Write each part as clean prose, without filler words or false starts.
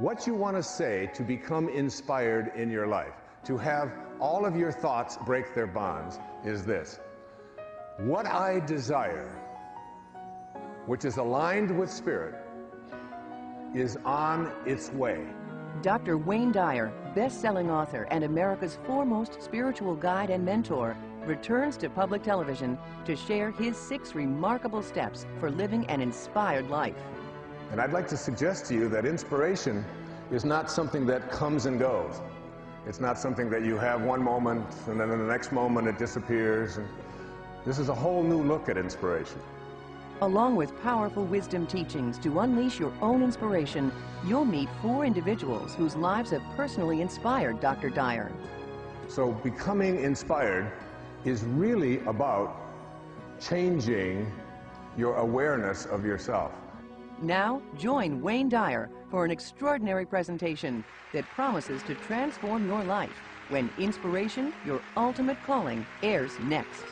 what you want to say to become inspired in your life, to have all of your thoughts break their bonds, is this: what I desire, which is aligned with Spirit, is on its way. Dr. Wayne Dyer, best-selling author and America's foremost spiritual guide and mentor, returns to public television to share his 6 remarkable steps for living an inspired life. And I'd like to suggest to you that inspiration is not something that comes and goes. It's not something that you have one moment and then in the next moment it disappears. And this is a whole new look at inspiration. Along with powerful wisdom teachings to unleash your own inspiration, you'll meet 4 individuals whose lives have personally inspired Dr. Dyer. So becoming inspired is really about changing your awareness of yourself. Now, join Wayne Dyer for an extraordinary presentation that promises to transform your life when Inspiration, Your Ultimate Calling airs next.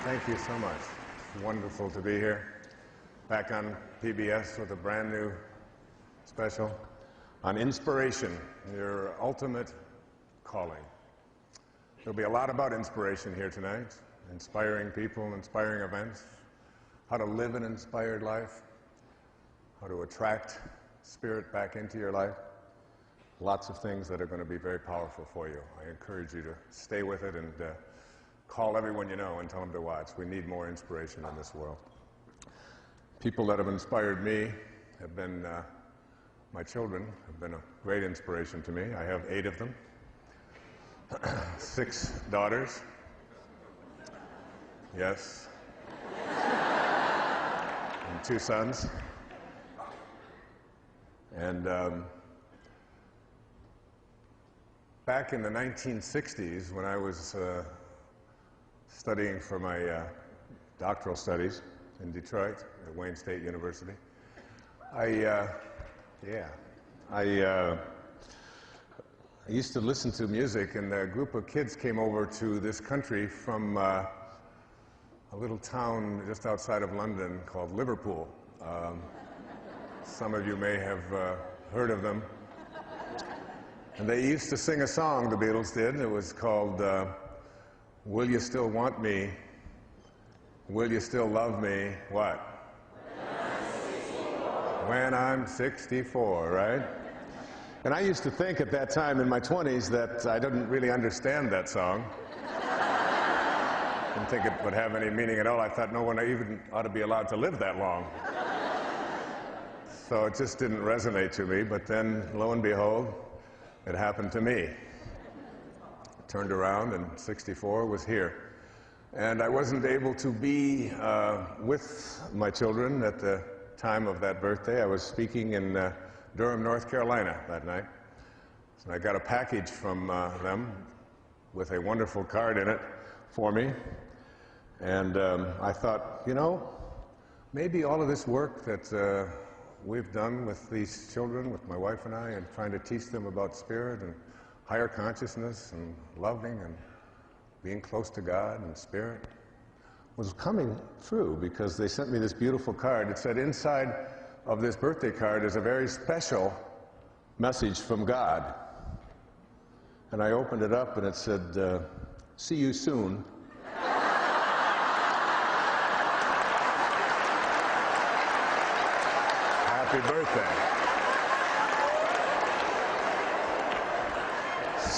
Thank you so much. It's wonderful to be here, back on PBS with a brand new special on inspiration, your ultimate calling. There'll be a lot about inspiration here tonight, inspiring people, inspiring events, how to live an inspired life, how to attract spirit back into your life. Lots of things that are going to be very powerful for you. I encourage you to stay with it and call everyone you know and tell them to watch. We need more inspiration in this world. People that have inspired me have been, my children have been a great inspiration to me. I have 8 of them, 6 daughters. Yes. And 2 sons. And back in the 1960s, when I was studying for my doctoral studies in Detroit at Wayne State University, I used to listen to music, and a group of kids came over to this country from a little town just outside of London called Liverpool. Some of you may have heard of them. And they used to sing a song, the Beatles did. It was called Will You Still Want Me? Will you still love me? What? When I'm 64, right? And I used to think at that time in my 20s that I didn't really understand that song. Didn't think it would have any meaning at all. I thought no one even ought to be allowed to live that long. So it just didn't resonate to me. But then, lo and behold, it happened to me. Turned around and 64 was here. And I wasn't able to be with my children at the time of that birthday. I was speaking in Durham, North Carolina that night. So I got a package from them with a wonderful card in it for me. And I thought, you know, maybe all of this work that we've done with these children, with my wife and I, and trying to teach them about spirit and higher consciousness and loving and being close to God and spirit, was coming through, because they sent me this beautiful card. It said inside of this birthday card is a very special message from God. And I opened it up and it said, see you soon. Happy birthday.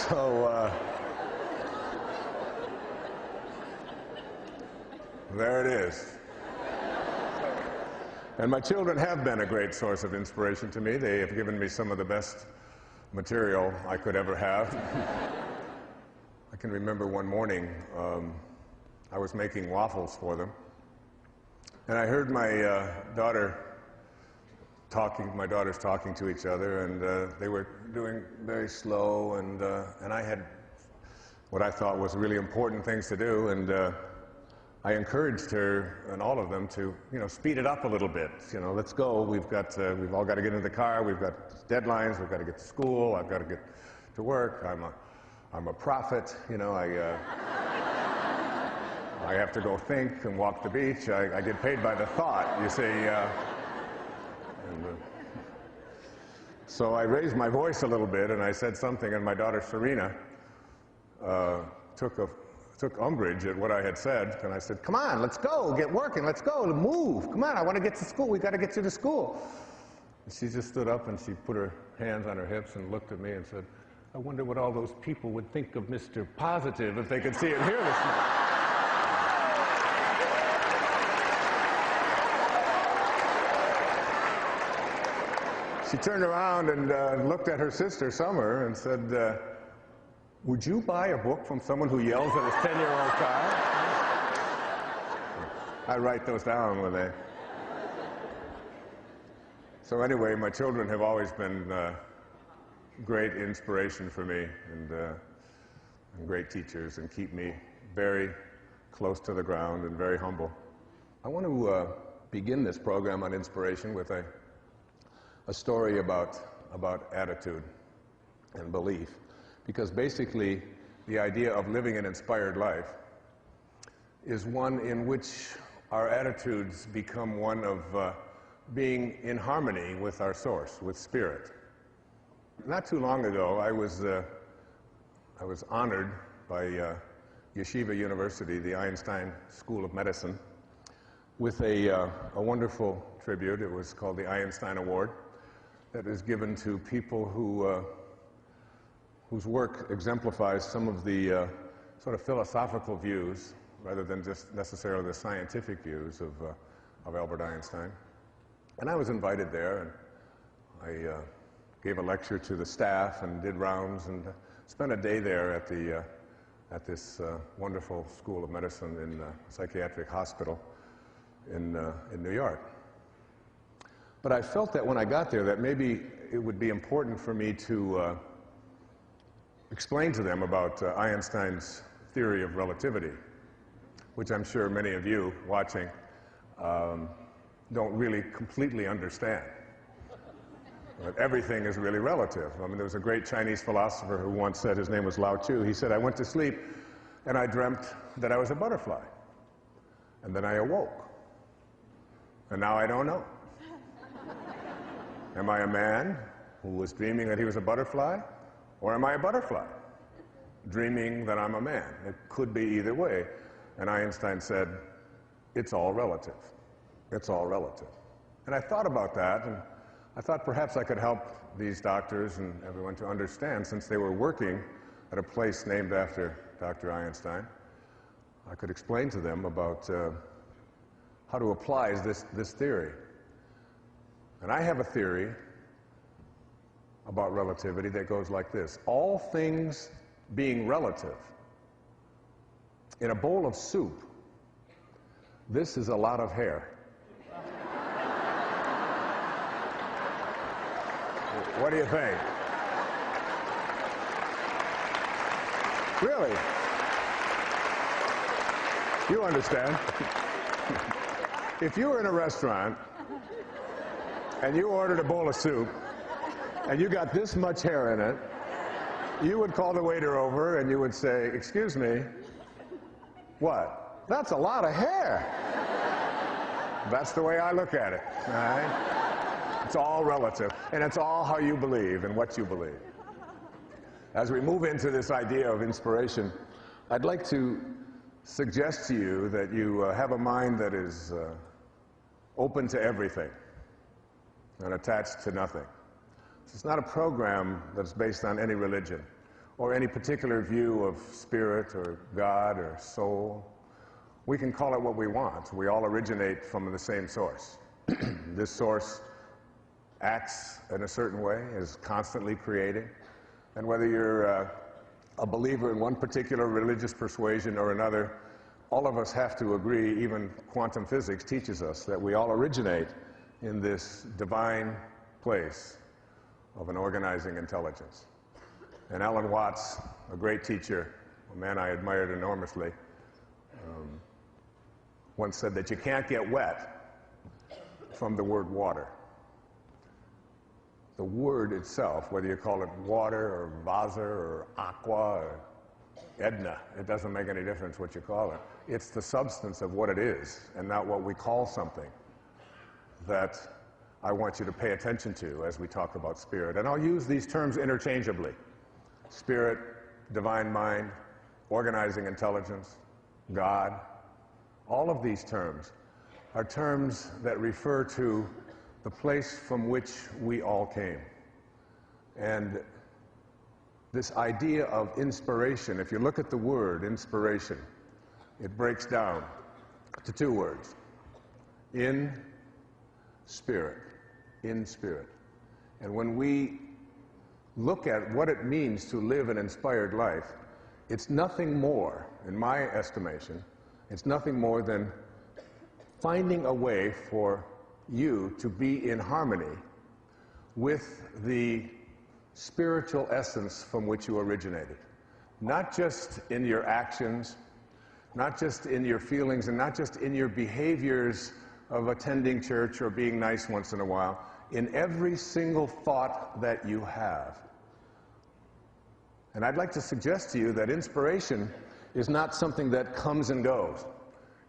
So, there it is. And my children have been a great source of inspiration to me. They have given me some of the best material I could ever have. I can remember one morning, I was making waffles for them. And I heard my daughters talking to each other, and they were doing very slow, and I had what I thought was really important things to do, and I encouraged her and all of them to, speed it up a little bit. Let's go. We've all got to get in the car. We've got deadlines. We've got to get to school. I've got to get to work. I'm a prophet. I have to go think and walk the beach. I get paid by the thought, you see. So I raised my voice a little bit, and I said something, and my daughter Serena took umbrage at what I had said, and I said, "Come on, let's go, get working, let's go, move, come on, I want to get to school, we got to get you to school." And she just stood up and she put her hands on her hips and looked at me and said, "I wonder what all those people would think of Mr. Positive if they could see and hear this morning." She turned around and looked at her sister, Summer, and said, "Would you buy a book from someone who yells at his 10-year-old child?" I write those down when they... So anyway, my children have always been great inspiration for me, and great teachers, and keep me very close to the ground and very humble. I want to begin this program on inspiration with a story about attitude and belief, because basically the idea of living an inspired life is one in which our attitudes become one of being in harmony with our source, with spirit. Not too long ago, I was honored by Yeshiva University, the Einstein School of Medicine, with a wonderful tribute. It was called the Einstein Award, that is given to people whose work exemplifies some of the sort of philosophical views, rather than just necessarily the scientific views of Albert Einstein. And I was invited there, and I gave a lecture to the staff and did rounds and spent a day there at this wonderful School of Medicine in a psychiatric hospital in New York. But I felt that when I got there that maybe it would be important for me to explain to them about Einstein's theory of relativity, which I'm sure many of you watching don't really completely understand. But everything is really relative. I mean, there was a great Chinese philosopher who once said, his name was Lao Tzu, he said, "I went to sleep and I dreamt that I was a butterfly. And then I awoke. And now I don't know. Am I a man who was dreaming that he was a butterfly? Or am I a butterfly dreaming that I'm a man? It could be either way." And Einstein said, "It's all relative. It's all relative." And I thought about that, and I thought perhaps I could help these doctors and everyone to understand, since they were working at a place named after Dr. Einstein, I could explain to them about how to apply this theory. And I have a theory about relativity that goes like this: all things being relative, in a bowl of soup, this is a lot of hair. What do you think? Really? You understand? If you were in a restaurant and you ordered a bowl of soup and you got this much hair in it, you would call the waiter over and you would say, "Excuse me, what? That's a lot of hair." That's the way I look at it, all right? It's all relative, and it's all how you believe and what you believe. As we move into this idea of inspiration, I'd like to suggest to you that you have a mind that is open to everything and attached to nothing. It's not a program that's based on any religion or any particular view of spirit or God or soul. We can call it what we want. We all originate from the same source. This source acts in a certain way, is constantly creating. And whether you're a believer in one particular religious persuasion or another, all of us have to agree, even quantum physics teaches us, that we all originate in this divine place of an organizing intelligence. And Dyer Whats, a great teacher, a man I admired enormously, once said that you can't get wet from the word water. The word itself, whether you call it water or vasa or aqua or Edna, it doesn't make any difference what you call it. It's the substance of what it is and not what we call something that I want you to pay attention to as we talk about spirit. And I'll use these terms interchangeably. Spirit, divine mind, organizing intelligence, God. All of these terms are terms that refer to the place from which we all came. And this idea of inspiration, if you look at the word inspiration, it breaks down to two words. In spirit. In spirit. And when we look at what it means to live an inspired life, it's nothing more, in my estimation, it's nothing more than finding a way for you to be in harmony with the spiritual essence from which you originated. Not just in your actions, not just in your feelings, and not just in your behaviors of attending church or being nice once in a while, in every single thought that you have. And I'd like to suggest to you that inspiration is not something that comes and goes.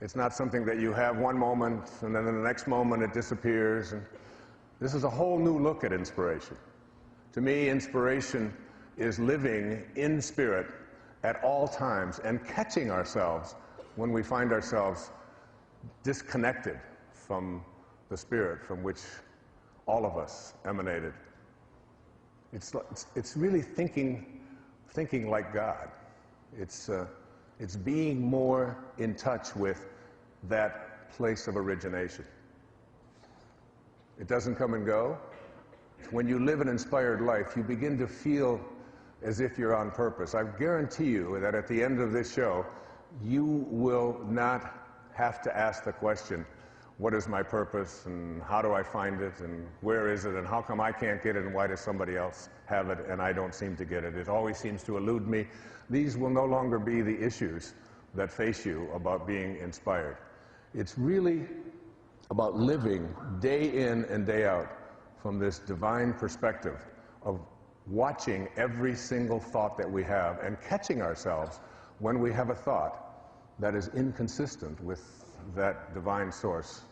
It's not something that you have one moment and then in the next moment it disappears. And this is a whole new look at inspiration. To me, inspiration is living in spirit at all times and catching ourselves when we find ourselves disconnected from the spirit from which all of us emanated. It's really thinking like God. It's being more in touch with that place of origination. It doesn't come and go. When you live an inspired life, you begin to feel as if you're on purpose. I guarantee you that at the end of this show, you will not have to ask the question, what is my purpose, and how do I find it, and where is it, and how come I can't get it, and why does somebody else have it, and I don't seem to get it? It always seems to elude me. These will no longer be the issues that face you about being inspired. It's really about living day in and day out from this divine perspective of watching every single thought that we have and catching ourselves when we have a thought that is inconsistent with that divine source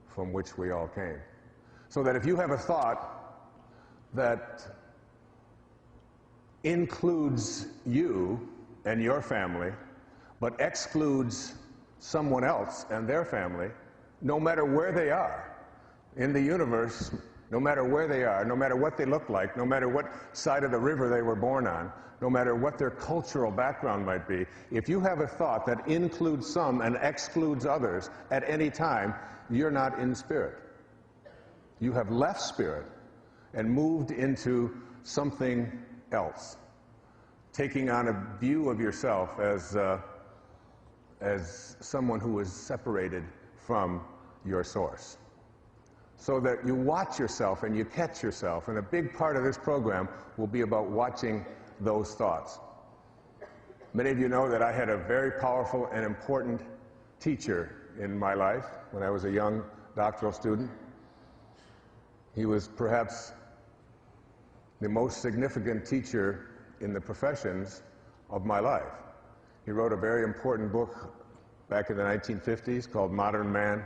from which we all came. So that if you have a thought that includes you and your family, but excludes someone else and their family, no matter where they are in the universe, no matter where they are, no matter what they look like, no matter what side of the river they were born on, no matter what their cultural background might be, if you have a thought that includes some and excludes others at any time, you're not in spirit. You have left spirit and moved into something else, taking on a view of yourself as someone who is separated from your source. So that you watch yourself and you catch yourself, and a big part of this program will be about watching those thoughts. Many of you know that I had a very powerful and important teacher in my life when I was a young doctoral student. He was perhaps the most significant teacher in the professions of my life. He wrote a very important book back in the 1950s called Modern Man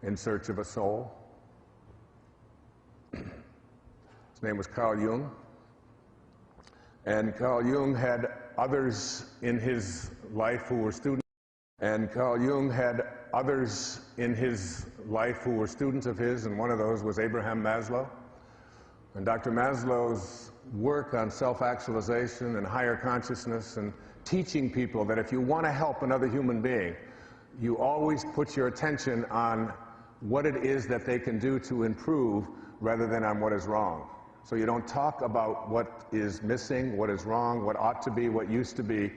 in Search of a Soul. His name was Carl Jung. And Carl Jung had others in his life who were students. And Carl Jung had others in his life who were students of his, and one of those was Abraham Maslow. And Dr. Maslow's work on self-actualization and higher consciousness and teaching people that if you want to help another human being, you always put your attention on what it is that they can do to improve rather than on what is wrong. So you don't talk about what is missing, what is wrong, what ought to be, what used to be.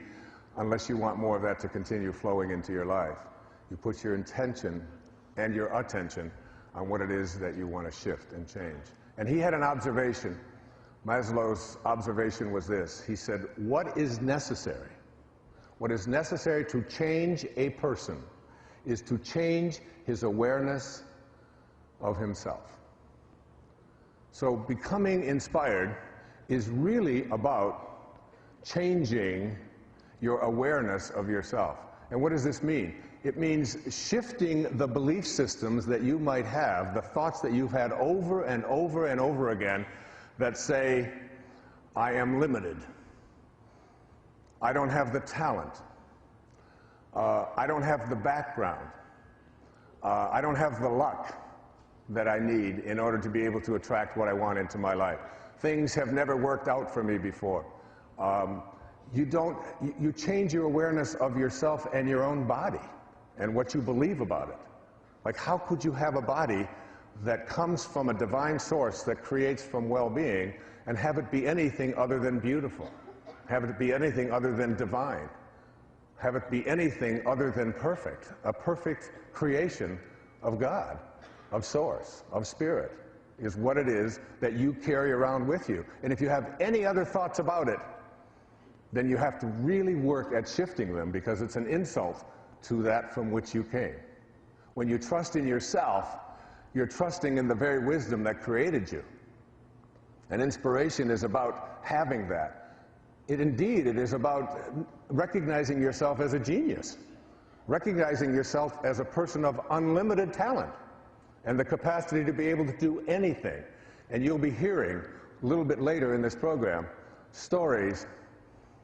unless you want more of that to continue flowing into your life. You put your intention and your attention on what it is that you want to shift and change. And he had an observation. Maslow's observation was this. He said, what is necessary? What is necessary to change a person is to change his awareness of himself. So becoming inspired is really about changing your awareness of yourself. And what does this mean? It means shifting the belief systems that you might have, the thoughts that you've had over and over and over again that say, I am limited. I don't have the talent. I don't have the background. I don't have the luck that I need in order to be able to attract what I want into my life. Things have never worked out for me before. You change your awareness of yourself and your own body and what you believe about it. Like, how could you have a body that comes from a divine source that creates from well-being and have it be anything other than beautiful? Have it be anything other than divine? Have it be anything other than perfect? A perfect creation of God, of Source, of Spirit, is what it is that you carry around with you. And if you have any other thoughts about it, then you have to really work at shifting them, because it's an insult to that from which you came. When you trust in yourself, you're trusting in the very wisdom that created you. And inspiration is about having that. It is about recognizing yourself as a genius, recognizing yourself as a person of unlimited talent and the capacity to be able to do anything. And you'll be hearing a little bit later in this program stories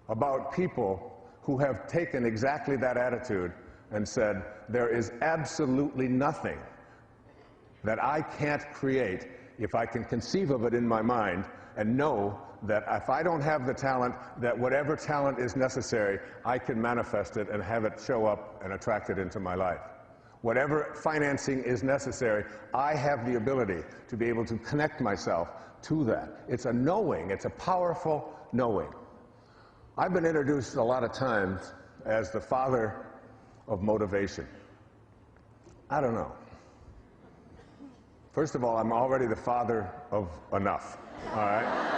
about people who have taken exactly that attitude and said, there is absolutely nothing that I can't create if I can conceive of it in my mind and know that if I don't have the talent, that whatever talent is necessary, I can manifest it and have it show up and attract it into my life. Whatever financing is necessary, I have the ability to be able to connect myself to that. It's a knowing, it's a powerful knowing. I've been introduced a lot of times as the father of motivation. I don't know. First of all, I'm already the father of enough, all right?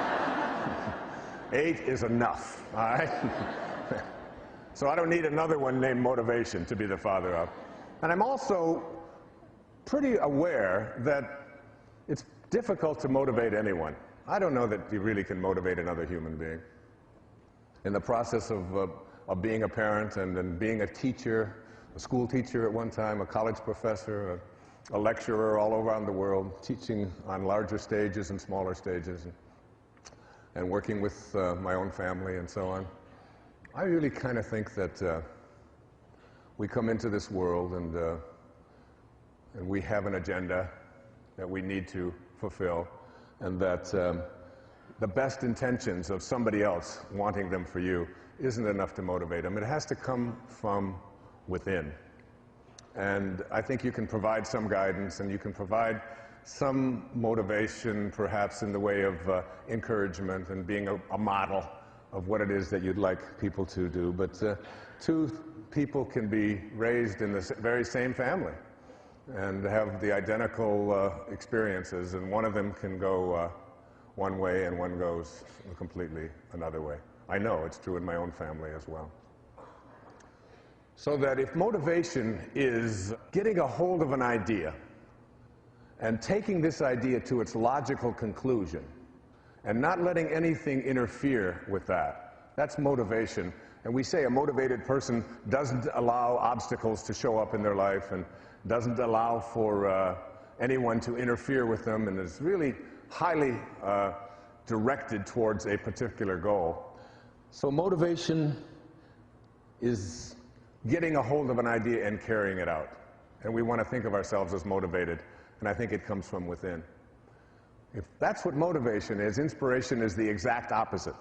8 is enough, all right? So I don't need another one named motivation to be the father of. And I'm also pretty aware that it's difficult to motivate anyone. I don't know that you really can motivate another human being. In the process of being a parent and then being a teacher, a school teacher at one time, a college professor, a lecturer all around the world, teaching on larger stages and smaller stages, and working with my own family and so on, I really kind of think that we come into this world and we have an agenda that we need to fulfill, and that the best intentions of somebody else wanting them for you isn't enough to motivate them. It has to come from within. And I think you can provide some guidance, and you can provide some motivation, perhaps in the way of encouragement and being a model of what it is that you'd like people to do. But two people can be raised in the very same family and have the identical experiences, and one of them can go one way and one goes completely another way. I know it's true in my own family as well. So that if motivation is getting a hold of an idea and taking this idea to its logical conclusion and not letting anything interfere with that, that's motivation. And we say a motivated person doesn't allow obstacles to show up in their life and doesn't allow for anyone to interfere with them, and is really highly directed towards a particular goal. So motivation is getting a hold of an idea and carrying it out. And we want to think of ourselves as motivated, and I think it comes from within. If that's what motivation is, inspiration is the exact opposite.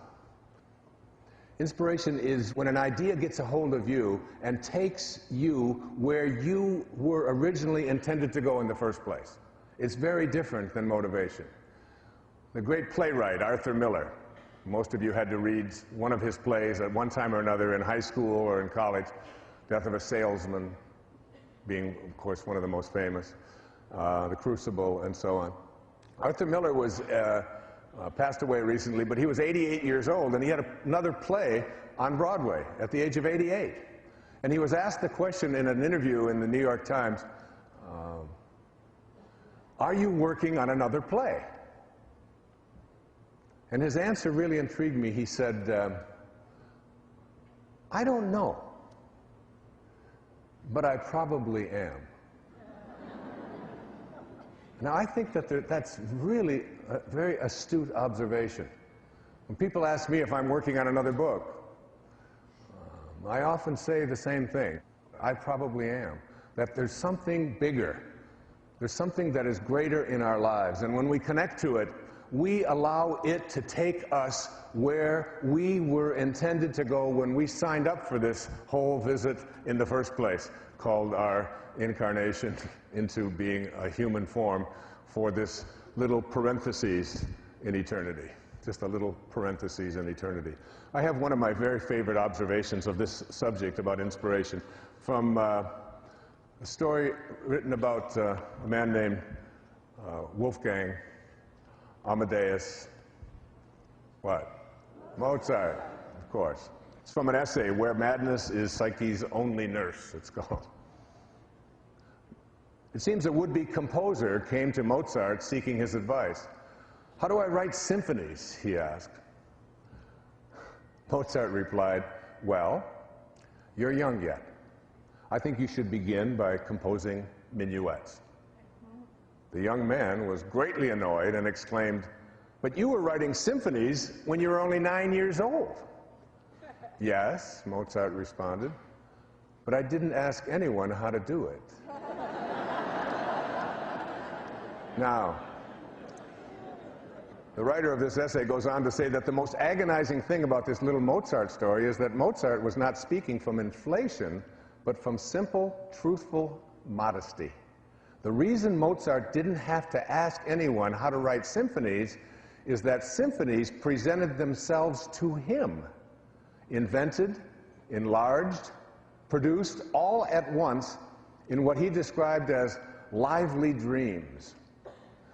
Inspiration is when an idea gets a hold of you and takes you where you were originally intended to go in the first place. It's very different than motivation. The great playwright Arthur Miller Most of you had to read one of his plays at one time or another in high school or in college. Death of a Salesman being, of course, one of the most famous. The Crucible, and so on. Arthur Miller was passed away recently, but he was 88 years old, and he had another play on Broadway at the age of 88. And he was asked the question in an interview in the New York Times, are you working on another play? And his answer really intrigued me. He said, I don't know, but I probably am. Now, I think that that's really a very astute observation. When people ask me if I'm working on another book, I often say the same thing. I probably am. That there's something bigger. There's something that is greater in our lives. And when we connect to it, we allow it to take us where we were intended to go when we signed up for this whole visit in the first place, called our incarnation into being a human form for this little parentheses in eternity. Just a little parentheses in eternity. I have one of my very favorite observations of this subject about inspiration from a story written about a man named Wolfgang Amadeus, Mozart, of course. It's from an essay, Where Madness is Psyche's Only Nurse, it's called. It seems a would-be composer came to Mozart seeking his advice. How do I write symphonies, he asked. Mozart replied, well, you're young yet. I think you should begin by composing minuets. The young man was greatly annoyed and exclaimed, but you were writing symphonies when you were only 9 years old. Yes, Mozart responded, but I didn't ask anyone how to do it. Now, the writer of this essay goes on to say that the most agonizing thing about this little Mozart story is that Mozart was not speaking from inflation, but from simple, truthful modesty. The reason Mozart didn't have to ask anyone how to write symphonies is that symphonies presented themselves to him, invented, enlarged, produced all at once in what he described as lively dreams.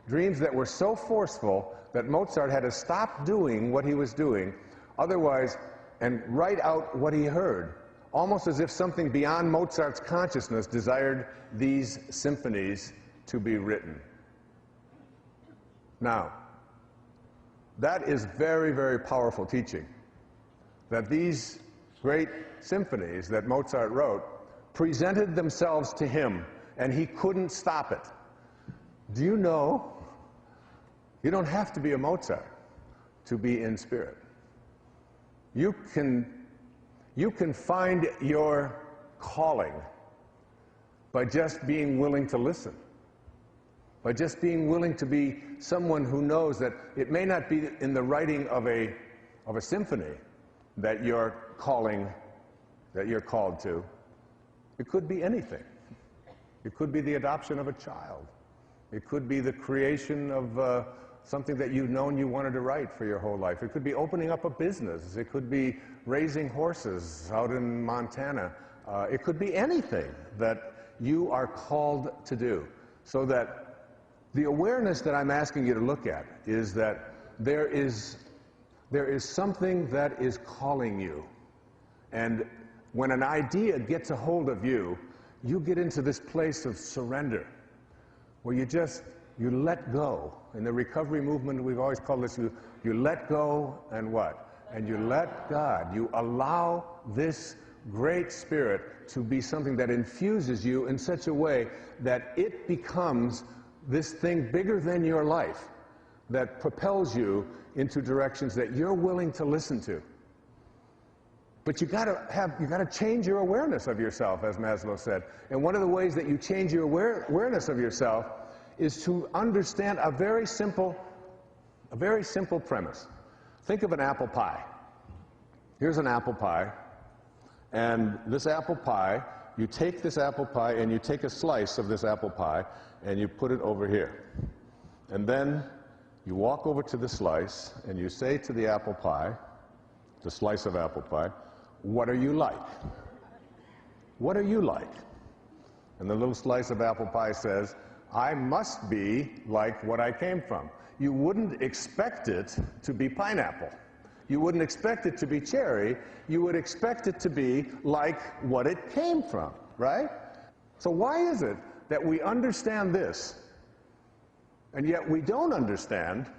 Dreams that were so forceful that Mozart had to stop doing what he was doing, otherwise, and write out what he heard, almost as if something beyond Mozart's consciousness desired these symphonies to be written. Now, that is very, very powerful teaching, that these great symphonies that Mozart wrote presented themselves to him, and he couldn't stop it. Do you know, you don't have to be a Mozart to be in spirit. You can find your calling by just being willing to listen, by just being willing to be someone who knows that it may not be in the writing of a symphony that you're called to. It could be anything. It could be the adoption of a child. It could be the creation of something that you've known you wanted to write for your whole life. It could be opening up a business. It could be raising horses out in Montana. It could be anything that you are called to do. So that the awareness that I'm asking you to look at is that there is something that is calling you. And when an idea gets a hold of you, you get into this place of surrender, where you let go. In the recovery movement, we've always called this, you let go and what? And you let God. You allow this great spirit to be something that infuses you in such a way that it becomes this thing bigger than your life, that propels you into directions that you're willing to listen to. But you gotta change your awareness of yourself, as Maslow said. And one of the ways that you change your awareness of yourself is to understand a very simple premise. Think of an apple pie. Here's an apple pie, and this apple pie, you take this apple pie and you take a slice of this apple pie and you put it over here. And then You walk over to the slice and you say to the apple pie, the slice of apple pie, "What are you like? What are you like?" And the little slice of apple pie says, "I must be like what I came from." You wouldn't expect it to be pineapple. You wouldn't expect it to be cherry. You would expect it to be like what it came from, right? So why is it that we understand this, and yet we don't understand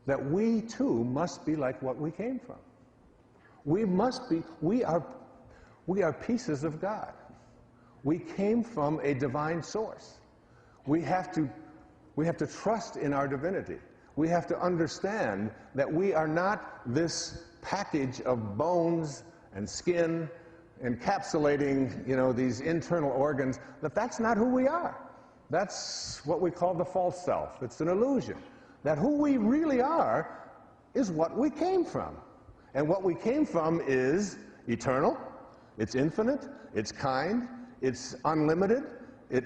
that we too must be like what we came from? We must be, we are pieces of God. We came from a divine source. We have to trust in our divinity. We have to understand that we are not this package of bones and skin encapsulating, these internal organs, that's not who we are. That's what we call the false self. It's an illusion. That who we really are is what we came from. And what we came from is eternal, it's infinite, it's kind, it's unlimited, it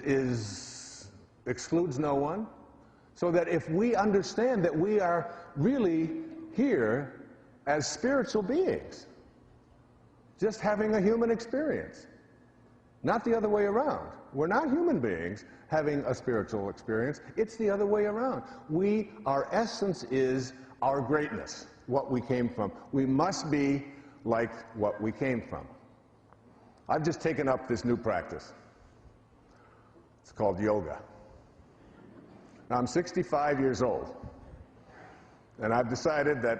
excludes no one. So that if we understand that we are really here as spiritual beings, just having a human experience, not the other way around. We're not human beings having a spiritual experience, it's the other way around. Our essence is our greatness, what we came from. We must be like what we came from. I've just taken up this new practice. It's called yoga. Now, I'm 65 years old, and I've decided that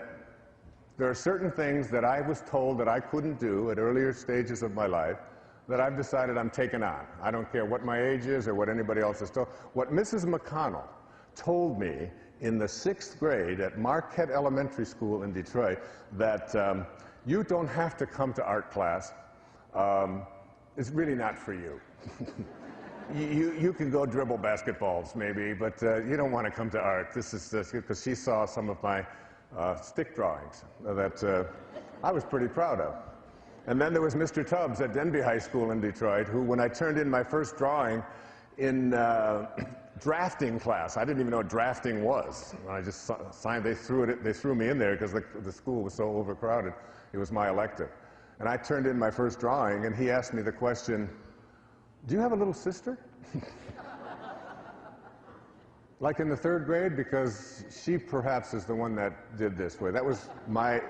there are certain things that I was told that I couldn't do at earlier stages of my life that I've decided I'm taking on. I don't care what my age is or what anybody else has told. What Mrs. McConnell told me in the 6th grade at Marquette Elementary School in Detroit, that you don't have to come to art class. It's really not for you. You can go dribble basketballs maybe, but you don't want to come to art. This is because she saw some of my stick drawings that I was pretty proud of. And then there was Mr. Tubbs at Denby High School in Detroit, who, when I turned in my first drawing in drafting class, I didn't even know what drafting was. I just signed, they threw me in there because the school was so overcrowded. It was my elective. And I turned in my first drawing, and he asked me the question, "Do you have a little sister?" Like in the 3rd grade, because she perhaps is the one that did this way. That was my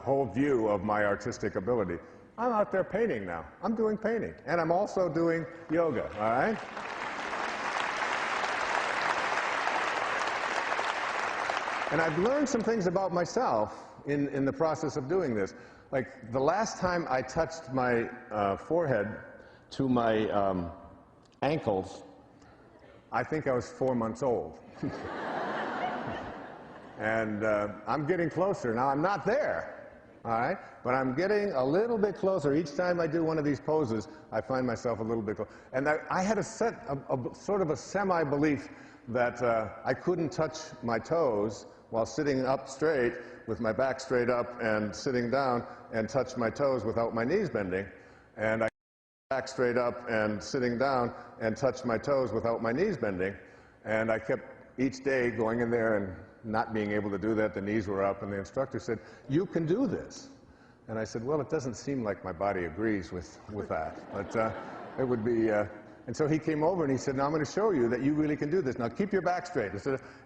whole view of my artistic ability. I'm out there painting now. I'm doing painting. And I'm also doing yoga, all right? And I've learned some things about myself in the process of doing this. Like the last time I touched my forehead to my ankles, I think I was 4 months old. And I'm getting closer. Now, I'm not there, all right? But I'm getting a little bit closer. Each time I do one of these poses, I find myself a little bit closer. And I had a sort of a semi-belief that I couldn't touch my toes while sitting up straight with my back straight up and sitting down and touch my toes without my knees bending. And I back straight up and sitting down and touch my toes without my knees bending. And I kept each day going in there and not being able to do that. The knees were up, and the instructor said, "You can do this." And I said, "Well, it doesn't seem like my body agrees with that, but it would be..." And so he came over and he said, "Now I'm going to show you that you really can do this. Now keep your back straight."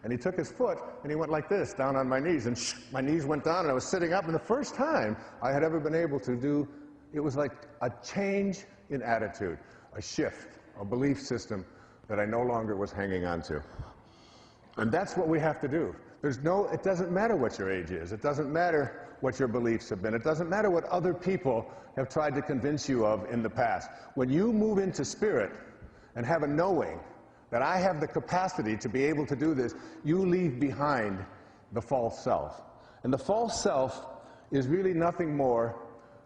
And he took his foot and he went like this, down on my knees, and my knees went down, and I was sitting up. And the first time I had ever been able to do, it was like a change in attitude, a shift, a belief system that I no longer was hanging on to. And that's what we have to do. It doesn't matter what your age is. It doesn't matter what your beliefs have been. It doesn't matter what other people have tried to convince you of in the past. When you move into spirit and have a knowing that I have the capacity to be able to do this, you leave behind the false self. And the false self is really nothing more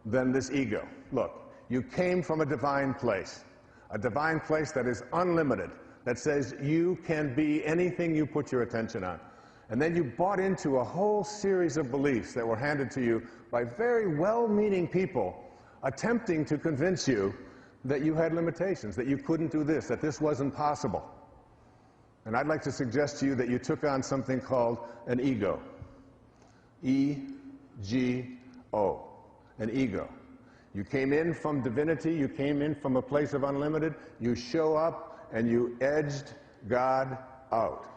than this ego. Look, you came from a divine place that is unlimited, that says you can be anything you put your attention on. And then you bought into a whole series of beliefs that were handed to you by very well-meaning people attempting to convince you that you had limitations, that you couldn't do this, that this wasn't possible. And I'd like to suggest to you that you took on something called an ego. E-G-O, an ego. You came in from divinity, you came in from a place of unlimited, you show up and you edged God out.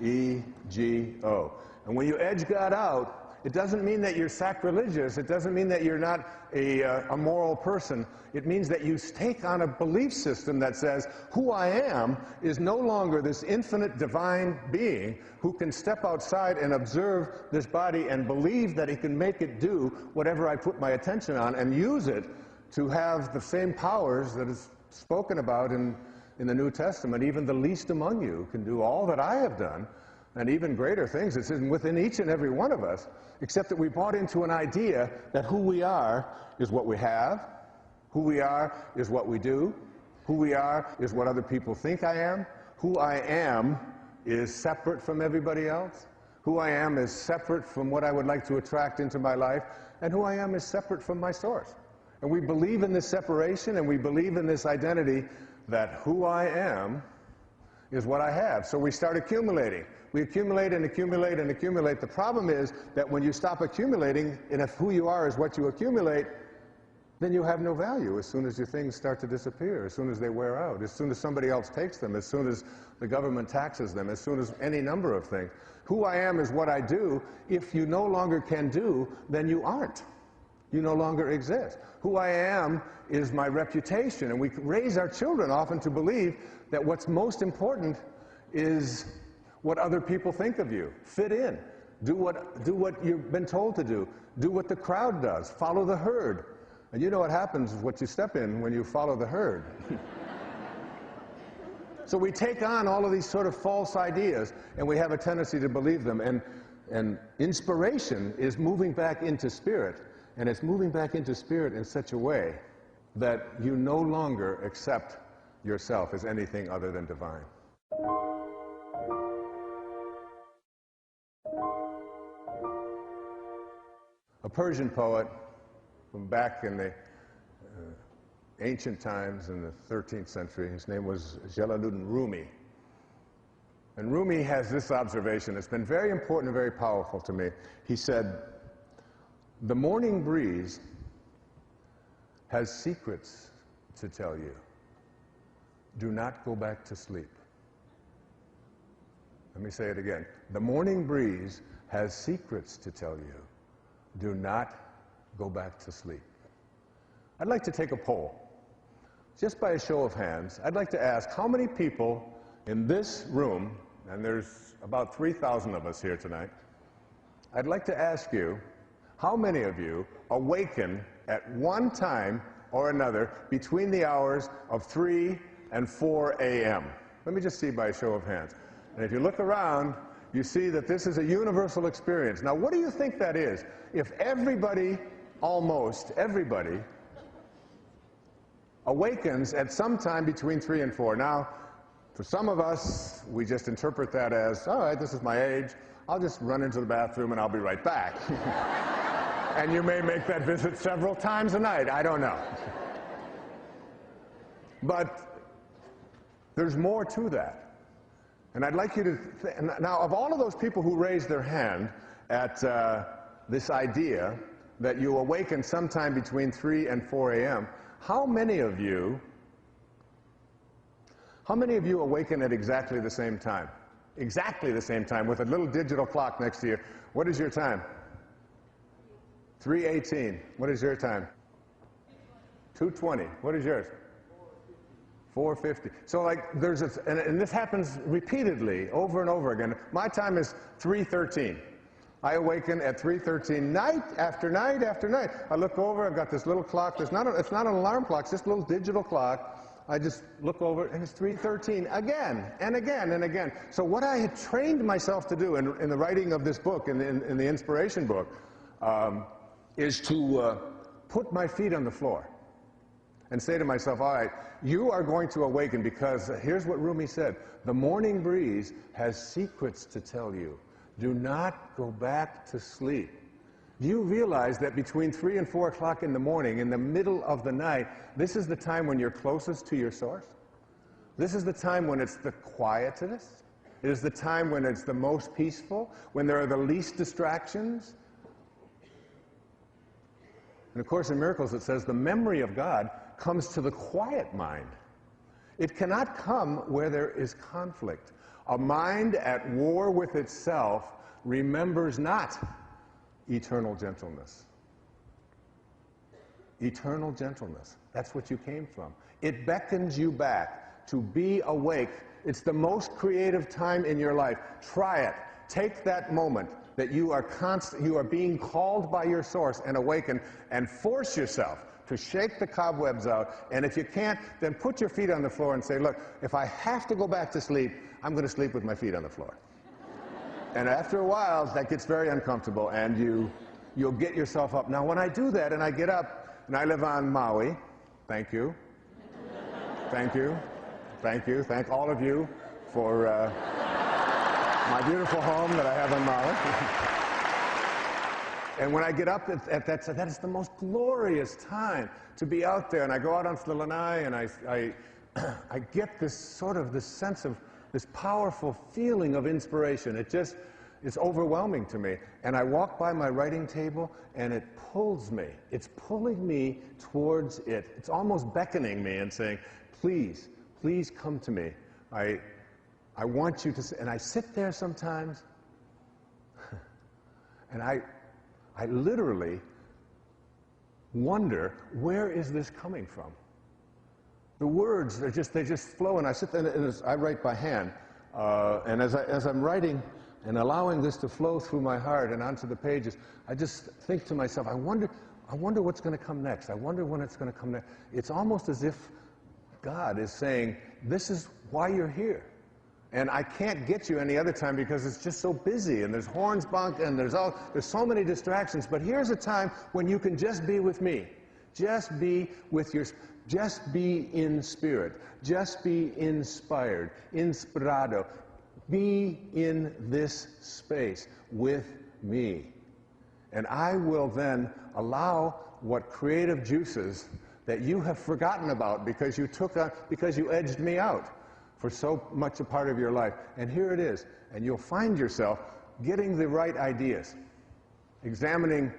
E-G-O. And when you edge God out, it doesn't mean that you're sacrilegious, it doesn't mean that you're not a moral person. It means that you take on a belief system that says, who I am is no longer this infinite divine being who can step outside and observe this body and believe that he can make it do whatever I put my attention on and use it to have the same powers that is spoken about in the New Testament. Even the least among you can do all that I have done, and even greater things. It's within each and every one of us, except that we bought into an idea that who we are is what we have, who we are is what we do, who we are is what other people think I am, who I am is separate from everybody else, who I am is separate from what I would like to attract into my life, and who I am is separate from my source. And we believe in this separation, and we believe in this identity that who I am is what I have. So we start accumulating. We accumulate and accumulate and accumulate. The problem is that when you stop accumulating, and if who you are is what you accumulate, then you have no value as soon as your things start to disappear, as soon as they wear out, as soon as somebody else takes them, as soon as the government taxes them, as soon as any number of things. Who I am is what I do. If you no longer can do, then you aren't. You no longer exist. Who I am is my reputation, and we raise our children often to believe that what's most important is what other people think of you. Fit in. Do what you've been told to do. Do what the crowd does. Follow the herd. And you know what happens, what you step in when you follow the herd. So we take on all of these sort of false ideas, and we have a tendency to believe them. And inspiration is moving back into spirit, and it's moving back into spirit in such a way that you no longer accept yourself as anything other than divine. A Persian poet from back in the ancient times in the 13th century, his name was Jalaluddin Rumi. And Rumi has this observation that's been very important and very powerful to me. He said, "The morning breeze has secrets to tell you. Do not go back to sleep." Let me say it again. The morning breeze has secrets to tell you. Do not go back to sleep. I'd like to take a poll. Just by a show of hands, I'd like to ask how many people in this room, and there's about 3,000 of us here tonight, I'd like to ask you, how many of you awaken at one time or another between the hours of 3 and 4 a.m.? Let me just see by a show of hands. And if you look around, you see that this is a universal experience. Now, what do you think that is? If everybody, almost everybody, awakens at some time between 3 and 4. Now, for some of us, we just interpret that as, all right, this is my age. I'll just run into the bathroom and I'll be right back. And you may make that visit several times a night. I don't know. But there's more to that. And I'd like you to, now of all of those people who raised their hand at this idea that you awaken sometime between 3 and 4 a.m., how many of you awaken at exactly the same time? Exactly the same time, with a little digital clock next to you. What is your time? 3:18. What is your time? 2:20. What is yours? 4:50. So like there's and this happens repeatedly over and over again. My time is 3:13. I awaken at 3:13 night after night after night. I look over, I've got this little clock. It's not an alarm clock, it's just a little digital clock. I just look over and it's 3:13 again and again and again. So what I had trained myself to do in the writing of this book, in the inspiration book, is to put my feet on the floor and say to myself, all right, you are going to awaken because here's what Rumi said, the morning breeze has secrets to tell you. Do not go back to sleep. Do you realize that between 3 and 4 o'clock in the morning, in the middle of the night, this is the time when you're closest to your source? This is the time when it's the quietest. It is the time when it's the most peaceful, when there are the least distractions. And of course, in miracles it says the memory of God comes to the quiet mind. It cannot come where there is conflict. A mind at war with itself remembers not eternal gentleness. Eternal gentleness. That's what you came from. It beckons you back to be awake. It's the most creative time in your life. Try it. Take that moment that you are being called by your source and awaken, and force yourself to shake the cobwebs out. And if you can't, then put your feet on the floor and say, look, if I have to go back to sleep, I'm going to sleep with my feet on the floor. And after a while, that gets very uncomfortable, and you'll get yourself up. Now, when I do that and I get up, and I live on Maui, thank you. Thank you. Thank you. Thank all of you for my beautiful home that I have on Maui. And when I get up at that is the most glorious time to be out there. And I go out onto the lanai, and I get this sense of this powerful feeling of inspiration. It's overwhelming to me. And I walk by my writing table, and it pulls me. It's pulling me towards it. It's almost beckoning me and saying, please, please come to me. I want you to, and I sit there sometimes, and I literally wonder, where is this coming from? The words, they just flow, and I sit there, and I write by hand. And as I'm writing and allowing this to flow through my heart and onto the pages, I just think to myself, I wonder what's going to come next. I wonder when it's going to come next. It's almost as if God is saying, this is why you're here. And I can't get you any other time because it's just so busy, and there's horns bonked, and there's so many distractions. But here's a time when you can just be with me. Just be in spirit. Just be inspired. Inspirado. Be in this space with me. And I will then allow what creative juices that you have forgotten about because you edged me out for so much a part of your life. And here it is. And you'll find yourself getting the right ideas, examining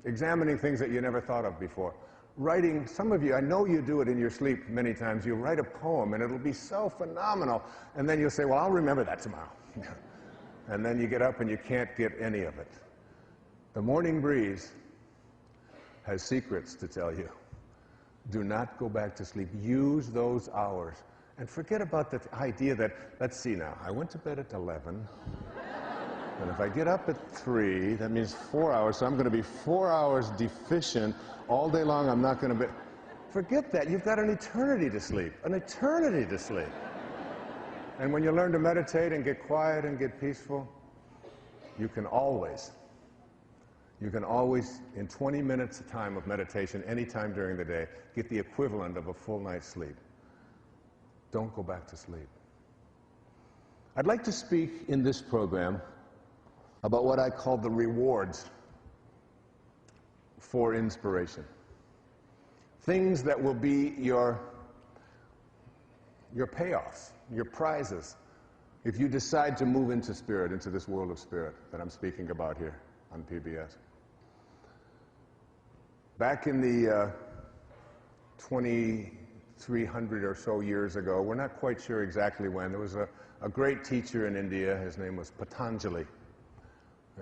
things that you never thought of before. Writing, some of you, I know you do it in your sleep many times. You write a poem, and it'll be so phenomenal. And then you'll say, well, I'll remember that tomorrow. And then you get up and you can't get any of it. The morning breeze has secrets to tell you. Do not go back to sleep. Use those hours. And forget about the idea that, let's see now, I went to bed at 11, and if I get up at 3, that means 4 hours, so I'm going to be 4 hours deficient all day long. I'm not going to be... Forget that. You've got an eternity to sleep. An eternity to sleep. And when you learn to meditate and get quiet and get peaceful, you can always, in 20 minutes of time of meditation, any time during the day, get the equivalent of a full night's sleep. Don't go back to sleep. I'd like to speak in this program about what I call the rewards for inspiration. Things that will be your payoffs, your prizes, if you decide to move into spirit, into this world of spirit that I'm speaking about here on PBS. Back in the 2,300 or so years ago, we're not quite sure exactly when, there was a great teacher in India. His name was Patanjali.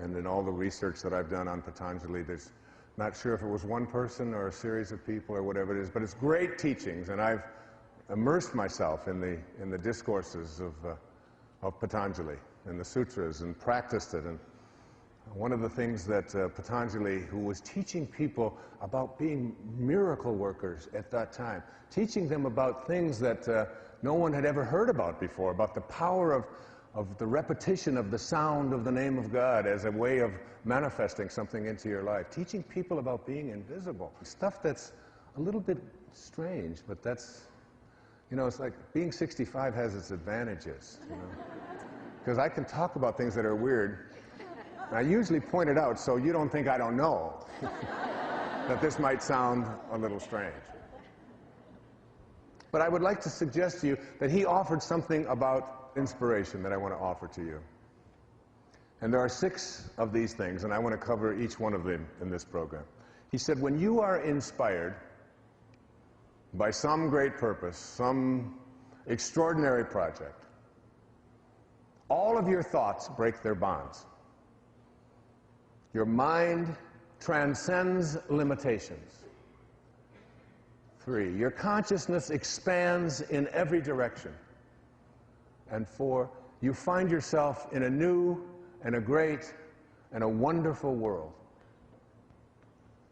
And in all the research that I've done on Patanjali, there's not sure if it was one person or a series of people or whatever it is, but it's great teachings, and I've immersed myself in the discourses of Patanjali and the sutras and practiced it. And one of the things that Patanjali, who was teaching people about being miracle workers at that time, teaching them about things that no one had ever heard about before, about the power of the repetition of the sound of the name of God as a way of manifesting something into your life, teaching people about being invisible, stuff that's a little bit strange, but that's, you know, it's like being 65 has its advantages, you know, because I can talk about things that are weird. I usually point it out so you don't think I don't know that this might sound a little strange. But I would like to suggest to you that he offered something about inspiration that I want to offer to you. And there are 6 of these things, and I want to cover each one of them in this program. He said, when you are inspired by some great purpose, some extraordinary project, all of your thoughts break their bonds. Your mind transcends limitations. 3, your consciousness expands in every direction. And 4, you find yourself in a new and a great and a wonderful world.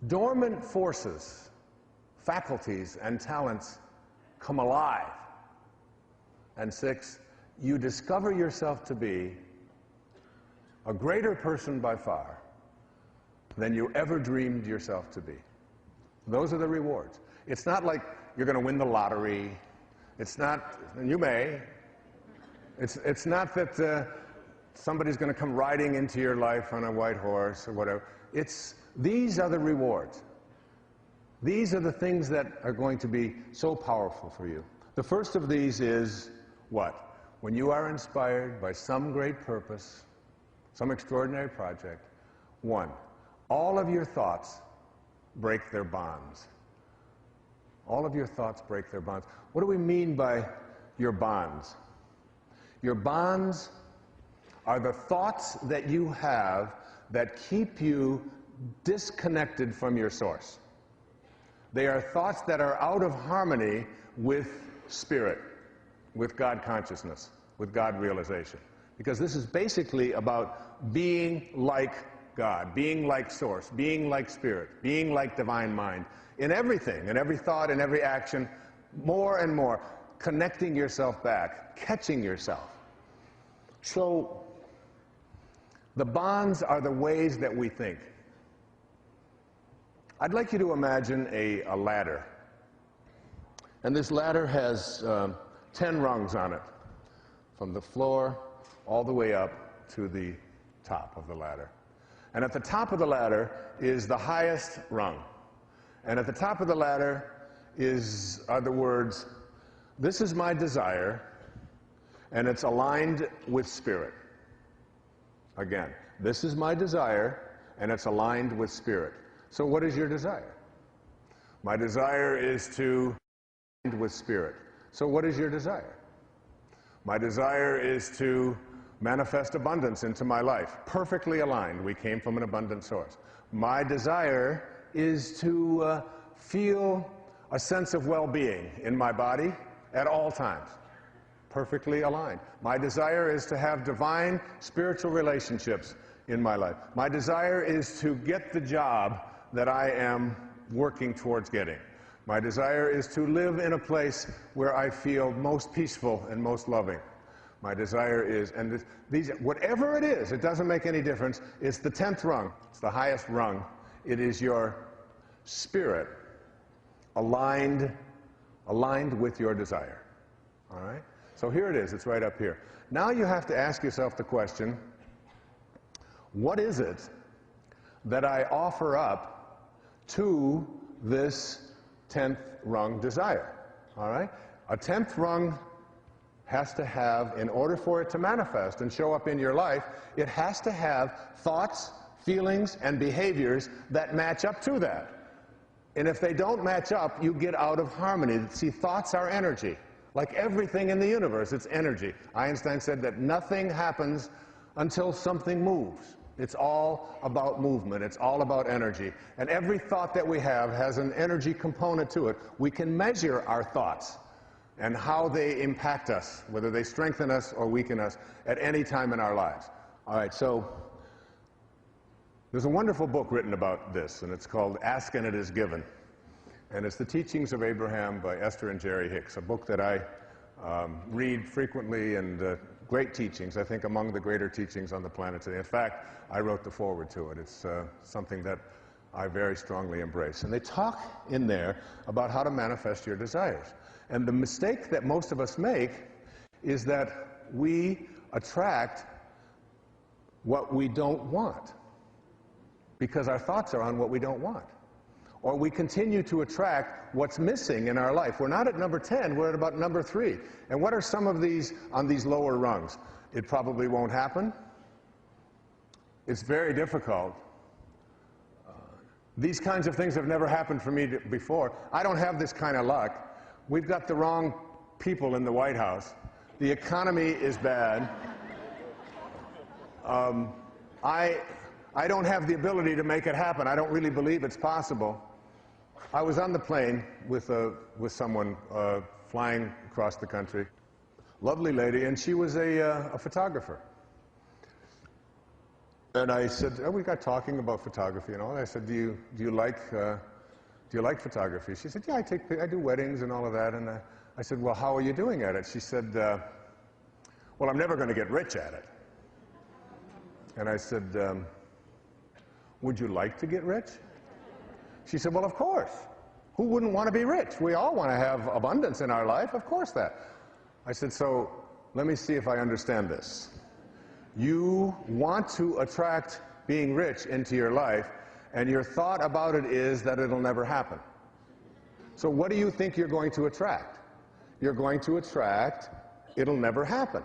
Dormant forces, faculties, and talents come alive. And 6, you discover yourself to be a greater person by far than you ever dreamed yourself to be. Those are the rewards. It's not like you're going to win the lottery. It's not, and you may. It's not that somebody's going to come riding into your life on a white horse or whatever. These are the rewards. These are the things that are going to be so powerful for you. The first of these is what? When you are inspired by some great purpose, some extraordinary project, 1, all of your thoughts break their bonds. All of your thoughts break their bonds. What do we mean by your bonds? Your bonds are the thoughts that you have that keep you disconnected from your source. They are thoughts that are out of harmony with spirit, with God consciousness, with God realization. Because this is basically about being like God, being like source, being like spirit, being like divine mind, in everything, in every thought, in every action, more and more, connecting yourself back, catching yourself. So, the bonds are the ways that we think. I'd like you to imagine a ladder. And this ladder has 10 rungs on it, from the floor all the way up to the top of the ladder. And at the top of the ladder is the highest rung. And at the top of the ladder are the words, "This is my desire," and it's aligned with spirit. Again, this is my desire, and it's aligned with spirit. So what is your desire? My desire is to align with spirit. So what is your desire? My desire is to manifest abundance into my life. Perfectly aligned. We came from an abundant source. My desire is to feel a sense of well-being in my body at all times. Perfectly aligned. My desire is to have divine spiritual relationships in my life. My desire is to get the job that I am working towards getting. My desire is to live in a place where I feel most peaceful and most loving. My desire is, and these, whatever it is, it doesn't make any difference. It's the 10th rung. It's the highest rung. It is your spirit aligned with your desire. All right? So here it is. It's right up here. Now you have to ask yourself the question, what is it that I offer up to this 10th rung desire? All right? A 10th rung has to have, in order for it to manifest and show up in your life, it has to have thoughts, feelings, and behaviors that match up to that. And if they don't match up, you get out of harmony. See, thoughts are energy. Like everything in the universe, it's energy. Einstein said that nothing happens until something moves. It's all about movement. It's all about energy. And every thought that we have has an energy component to it. We can measure our thoughts and how they impact us, whether they strengthen us or weaken us at any time in our lives. All right, so there's a wonderful book written about this, and it's called Ask and It Is Given. And it's The Teachings of Abraham by Esther and Jerry Hicks, a book that I read frequently, and great teachings, I think among the greater teachings on the planet today. In fact, I wrote the foreword to it. It's something that I very strongly embrace. And they talk in there about how to manifest your desires. And the mistake that most of us make is that we attract what we don't want, because our thoughts are on what we don't want. or we continue to attract what's missing in our life. We're not at number 10, we're at about number 3. And what are some of these on these lower rungs? It probably won't happen. It's very difficult. These kinds of things have never happened for me before. I don't have this kind of luck. We've got the wrong people in the White House. The economy is bad. I don't have the ability to make it happen. I don't really believe it's possible. I was on the plane with someone flying across the country. Lovely lady, and she was a photographer. And I said, oh, we got talking about photography and all. I said, do you like photography? She said, yeah, I do weddings and all of that. And I said, well, how are you doing at it? She said, well, I'm never going to get rich at it. And I said, would you like to get rich? She said, well, of course. Who wouldn't want to be rich? We all want to have abundance in our life, of course that. I said, so let me see if I understand this. You want to attract being rich into your life, and your thought about it is that it'll never happen. So what do you think you're going to attract? You're going to attract, it'll never happen.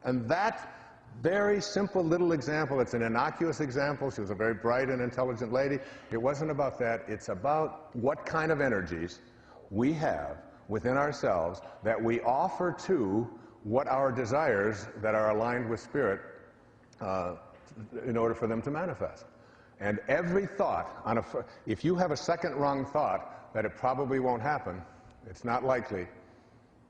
And that very simple little example, it's an innocuous example. She was a very bright and intelligent lady. It wasn't about that. It's about what kind of energies we have within ourselves that we offer to what our desires that are aligned with Spirit in order for them to manifest. And every thought, if you have a second wrong thought that it probably won't happen, it's not likely,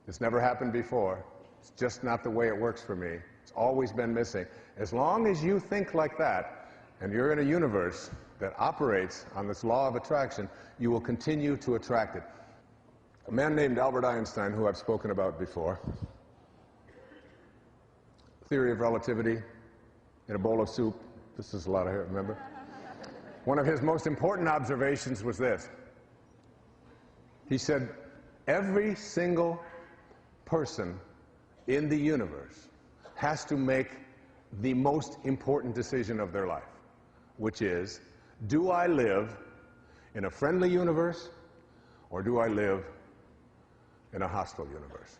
it's never happened before, it's just not the way it works for me, it's always been missing. As long as you think like that, and you're in a universe that operates on this law of attraction, you will continue to attract it. A man named Albert Einstein, who I've spoken about before, theory of relativity, in a bowl of soup. This is a lot of hair, remember? One of his most important observations was this. He said, every single person in the universe has to make the most important decision of their life, which is, do I live in a friendly universe or do I live in a hostile universe?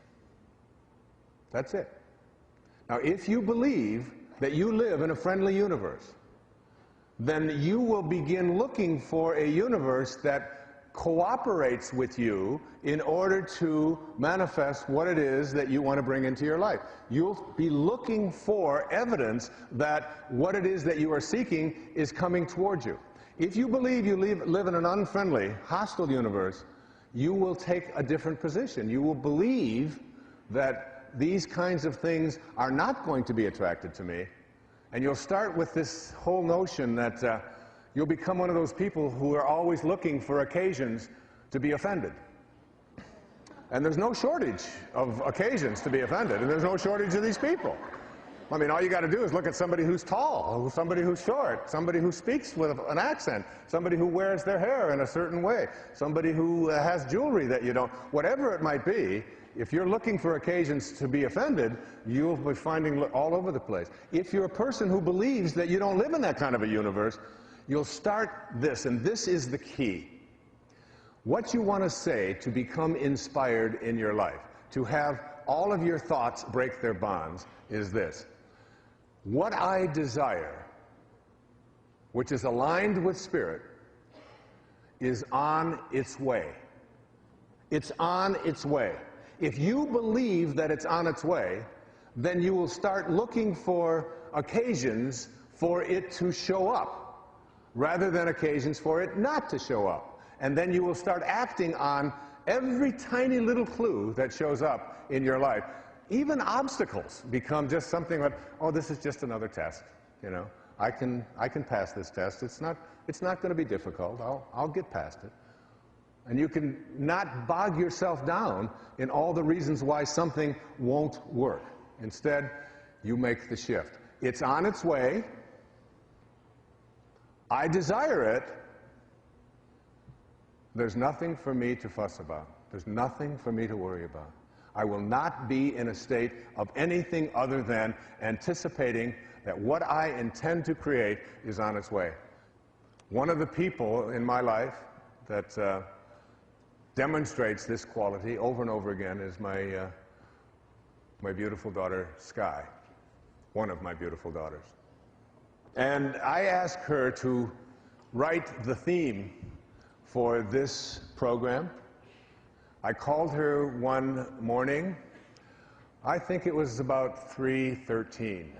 That's it. Now, if you believe that you live in a friendly universe, then you will begin looking for a universe that cooperates with you in order to manifest what it is that you want to bring into your life. You'll be looking for evidence that what it is that you are seeking is coming towards you. If you believe you live in an unfriendly, hostile universe, you will take a different position. You will believe that these kinds of things are not going to be attracted to me, and you'll start with this whole notion that you'll become one of those people who are always looking for occasions to be offended. And there's no shortage of occasions to be offended, and there's no shortage of these people. I mean, all you got to do is look at somebody who's tall, somebody who's short, somebody who speaks with an accent, somebody who wears their hair in a certain way, somebody who has jewelry that you don't, whatever it might be. If you're looking for occasions to be offended, you'll be finding all over the place. If you're a person who believes that you don't live in that kind of a universe, you'll start this, and this is the key. What you want to say to become inspired in your life, to have all of your thoughts break their bonds, is this. What I desire, which is aligned with Spirit, is on its way. It's on its way. If you believe that it's on its way, then you will start looking for occasions for it to show up, rather than occasions for it not to show up. And then you will start acting on every tiny little clue that shows up in your life. Even obstacles become just something like, oh, this is just another test, you know. I can pass this test. It's not going to be difficult. I'll get past it. And you can not bog yourself down in all the reasons why something won't work. Instead, you make the shift. It's on its way. I desire it. There's nothing for me to fuss about. There's nothing for me to worry about. I will not be in a state of anything other than anticipating that what I intend to create is on its way. One of the people in my life that demonstrates this quality over and over again is my, my beautiful daughter, Sky, one of my beautiful daughters. And I asked her to write the theme for this program. I called her one morning. I think it was about 3:13.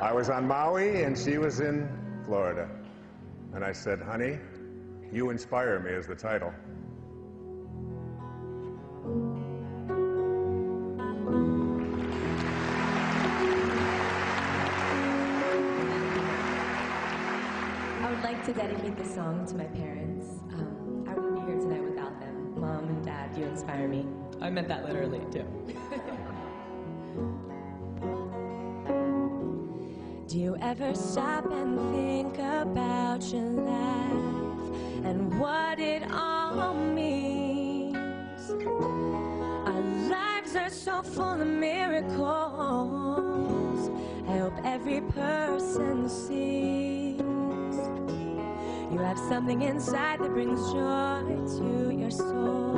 I was on Maui and she was in Florida. And I said, honey, You Inspire Me is the title. I would like to dedicate this song to my parents. I wouldn't be here tonight without them. Mom and Dad, you inspire me. I meant that literally, too. Do you ever stop and think about your life and what it all means? Our lives are so full of miracles. I hope every person sees. You have something inside that brings joy to your soul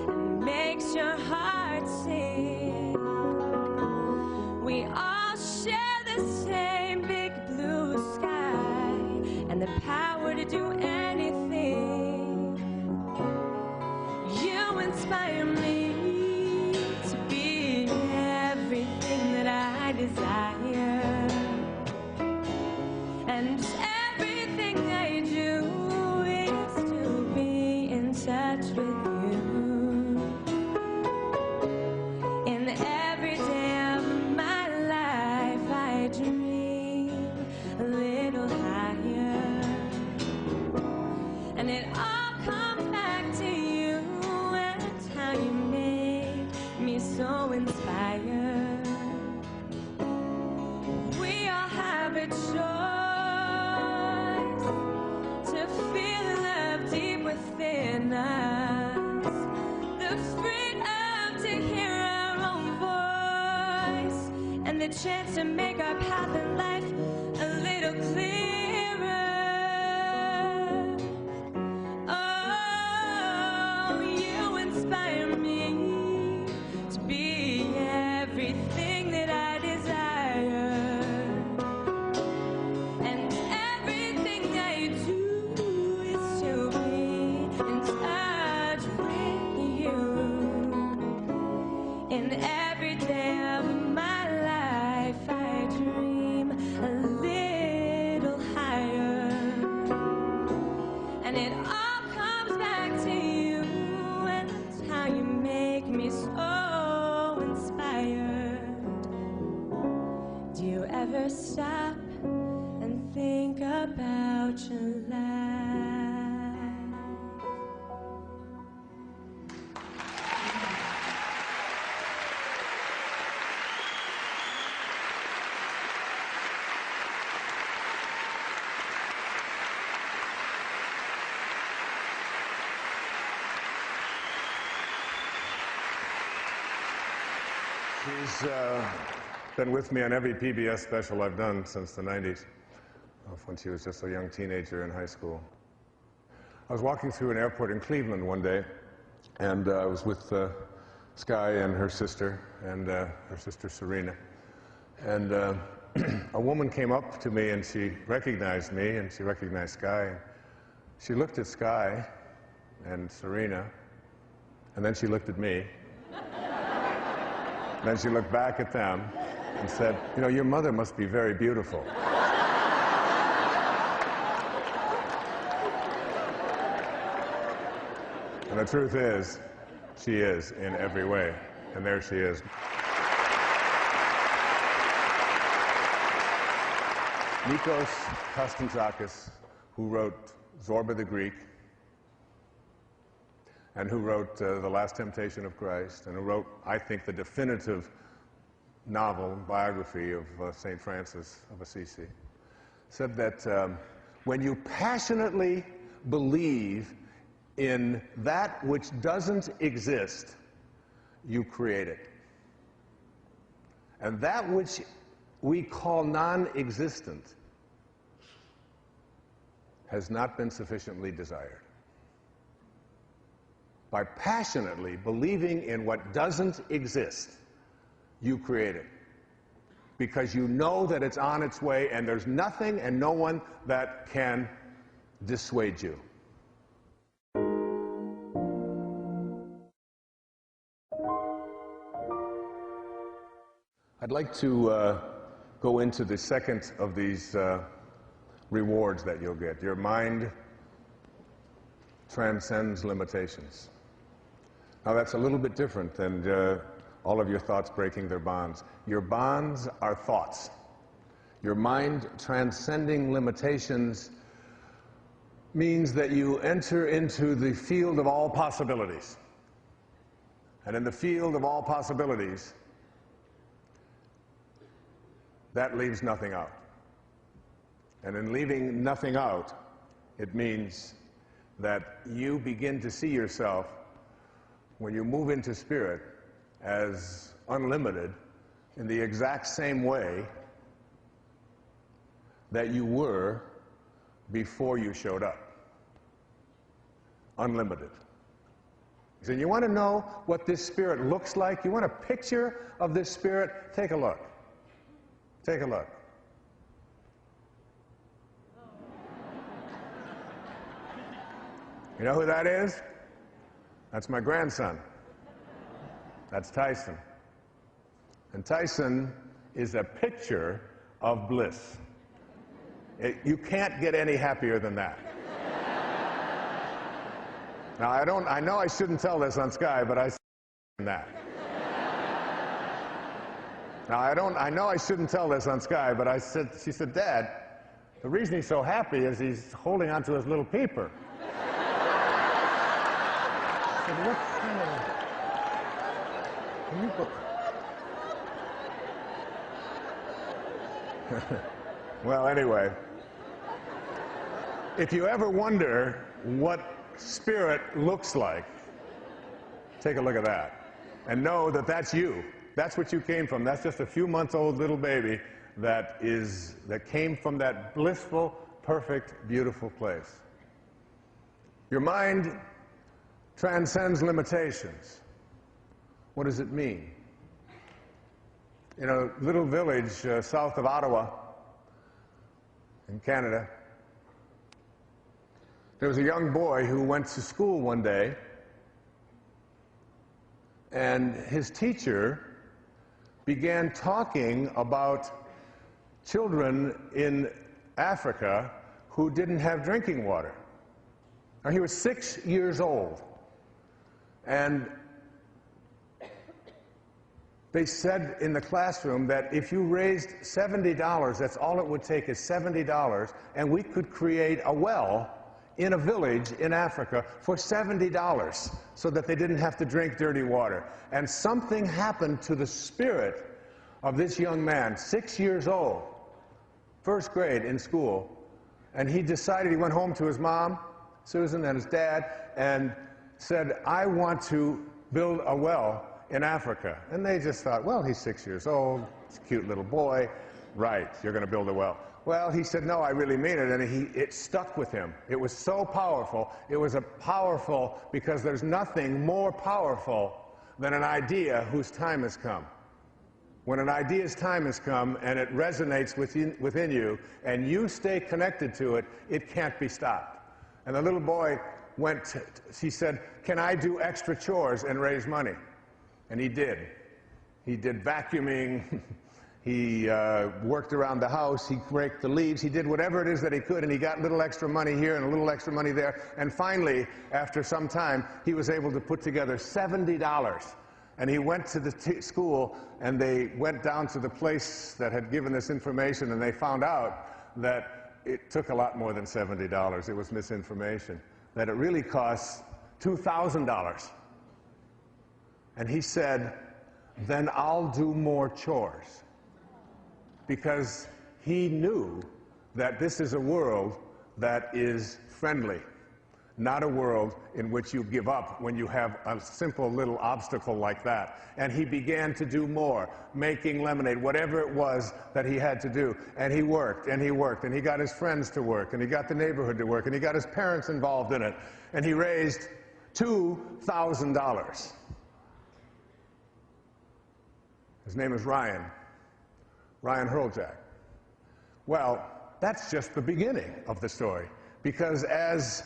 and makes your heart sing. We all share the same big blue sky and the power to do anything. You inspire me to be everything that I desire, and everything I do is to be in touch with you. In every day of my life I dream a little higher, and it all comes back to you and how you make me so inspired. We all have a choice to feel love deep within us, the freedom to hear our own voice, and the chance to make our path in life a little clearer. Oh, you inspire me to be everything that I desire, and everything I do is to be in touch with you. In every day of my life I dream a little higher, and it all comes back to you and how you make me so inspired. Do you ever stop and think about your life? She's been with me on every PBS special I've done since the 90s, when she was just a young teenager in high school. I was walking through an airport in Cleveland one day, and I was with Sky and her sister Serena. And a woman came up to me and she recognized me and she recognized Sky. She looked at Sky and Serena, and then she looked at me. Then she looked back at them and said, you know, your mother must be very beautiful. And the truth is, she is in every way. And there she is. Nikos Kazantzakis, who wrote Zorba the Greek, and who wrote The Last Temptation of Christ, and who wrote, I think, the definitive novel, biography of St. Francis of Assisi, said that when you passionately believe in that which doesn't exist, you create it. And that which we call non-existent has not been sufficiently desired. By passionately believing in what doesn't exist, you create it. Because you know that it's on its way, and there's nothing and no one that can dissuade you. I'd like to go into the second of these rewards that you'll get. Your mind transcends limitations. Now that's a little bit different than all of your thoughts breaking their bonds. Your bonds are thoughts. Your mind transcending limitations means that you enter into the field of all possibilities. And in the field of all possibilities, that leaves nothing out. And in leaving nothing out, it means that you begin to see yourself, when you move into spirit, as unlimited in the exact same way that you were before you showed up. Unlimited. So you want to know what this spirit looks like? You want a picture of this spirit? Take a look. Take a look. You know who that is? That's my grandson. That's Tyson. And Tyson is a picture of bliss. You can't get any happier than that. Now, I know I shouldn't tell this on Sky, but I said that. Now, I know I shouldn't tell this on Sky, but she said, Dad, the reason he's so happy is he's holding onto his little peeper. I said, what kind of... Well, anyway, if you ever wonder what spirit looks like, take a look at that and know that that's you. That's what you came from. That's just a few months old little baby that came from that blissful, perfect, beautiful place. Your mind transcends limitations. What does it mean? In a little village south of Ottawa, in Canada, there was a young boy who went to school one day, and his teacher began talking about children in Africa who didn't have drinking water. Now, he was 6 years old, and they said in the classroom that if you raised $70, that's all it would take is $70, and we could create a well in a village in Africa for $70 so that they didn't have to drink dirty water. And something happened to the spirit of this young man, 6 years old, first grade in school, and he decided, he went home to his mom, Susan, and his dad, and said, I want to build a well in Africa. And they just thought, well, he's 6 years old, he's a cute little boy, right, you're going to build a well. Well, he said, no, I really mean it, and it stuck with him. It was so powerful. It was powerful because there's nothing more powerful than an idea whose time has come. When an idea's time has come and it resonates within you, and you stay connected to it, it can't be stopped. And the little boy he said, can I do extra chores and raise money? And he did. He did vacuuming, he worked around the house, he raked the leaves, he did whatever it is that he could, and he got a little extra money here and a little extra money there. And finally, after some time, he was able to put together $70. And he went to the school, and they went down to the place that had given this information, and they found out that it took a lot more than $70. It was misinformation, that it really cost $2,000. And he said, then I'll do more chores. Because he knew that this is a world that is friendly. not a world in which you give up when you have a simple little obstacle like that. And he began to do more, making lemonade, whatever it was that he had to do. And he worked, and he worked, and he got his friends to work, and he got the neighborhood to work, and he got his parents involved in it. And he raised $2,000. His name is Ryan Hurljack. Well, that's just the beginning of the story, because as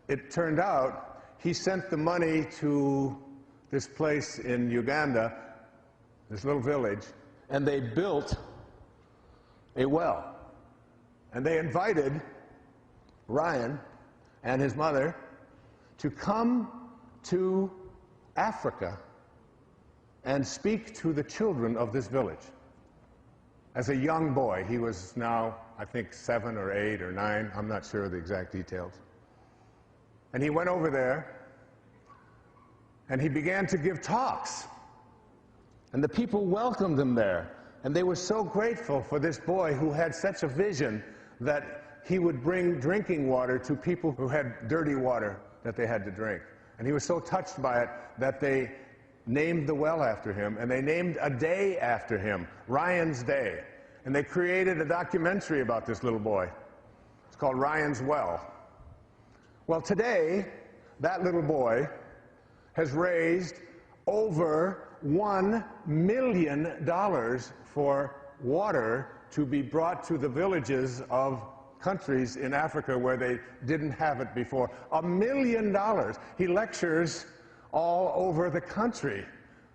it turned out, he sent the money to this place in Uganda, this little village, and they built a well. And they invited Ryan and his mother to come to Africa and speak to the children of this village. As a young boy, he was now, I think, 7 or 8 or 9, I'm not sure of the exact details. And he went over there, and he began to give talks. And the people welcomed him there. And they were so grateful for this boy who had such a vision that he would bring drinking water to people who had dirty water that they had to drink. And he was so touched by it that they named the well after him, and they named a day after him, Ryan's Day. And they created a documentary about this little boy. It's called Ryan's Well. Well, today, that little boy has raised over $1 million for water to be brought to the villages of countries in Africa where they didn't have it before. $1 million. He lectures all over the country,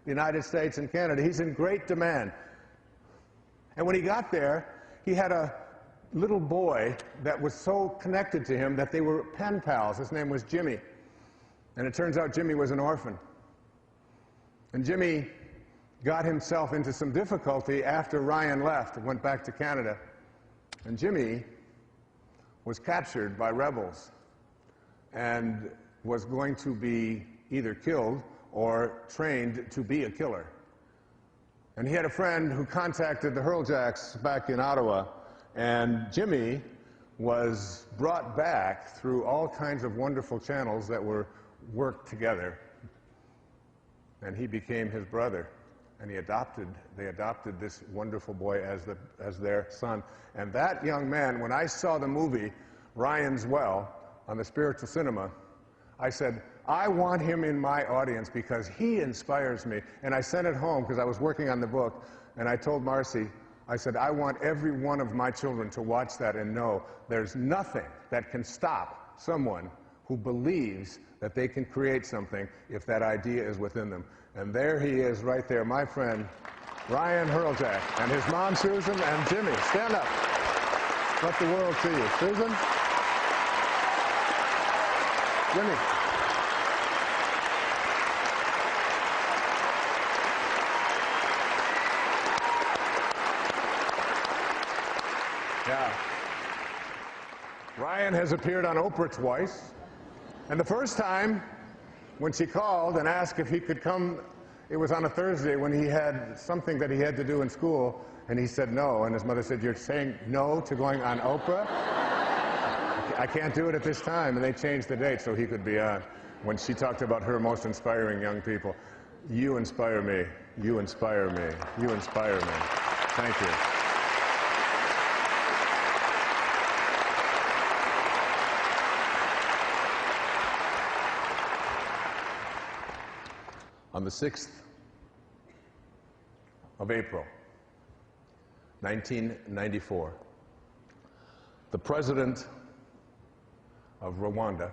the United States and Canada. He's in great demand. And when he got there, he had a little boy that was so connected to him that they were pen pals. His name was Jimmy. And it turns out Jimmy was an orphan. And Jimmy got himself into some difficulty after Ryan left and went back to Canada. And Jimmy was captured by rebels and was going to be either killed or trained to be a killer. And he had a friend who contacted the Hurljacks back in Ottawa, and Jimmy was brought back through all kinds of wonderful channels that were worked together. And he became his brother, and they adopted this wonderful boy as their son. And that young man, when I saw the movie Ryan's Well on the Spiritual Cinema, I said, I want him in my audience because he inspires me. And I sent it home because I was working on the book, and I told Marcy, I said, I want every one of my children to watch that and know there's nothing that can stop someone who believes that they can create something if that idea is within them. And there he is right there, my friend, Ryan Hurljack, and his mom, Susan, and Jimmy. Stand up. Let the world see you. Susan? Jimmy. Yeah. Ryan has appeared on Oprah twice. And the first time, when she called and asked if he could come, it was on a Thursday when he had something that he had to do in school, and he said no. And his mother said, you're saying no to going on Oprah? I can't do it at this time. And they changed the date so he could be on. When she talked about her most inspiring young people, you inspire me, you inspire me, you inspire me. Thank you. On the 6th of April, 1994, the president of Rwanda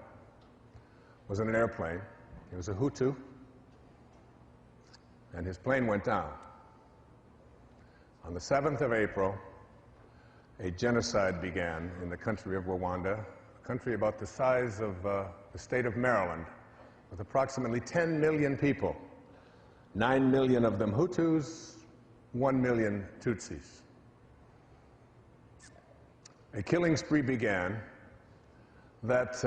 was in an airplane. He was a Hutu, and his plane went down. On the 7th of April, a genocide began in the country of Rwanda, a country about the size of the state of Maryland, with approximately 10 million people. 9 million of them Hutus, 1 million Tutsis. A killing spree began that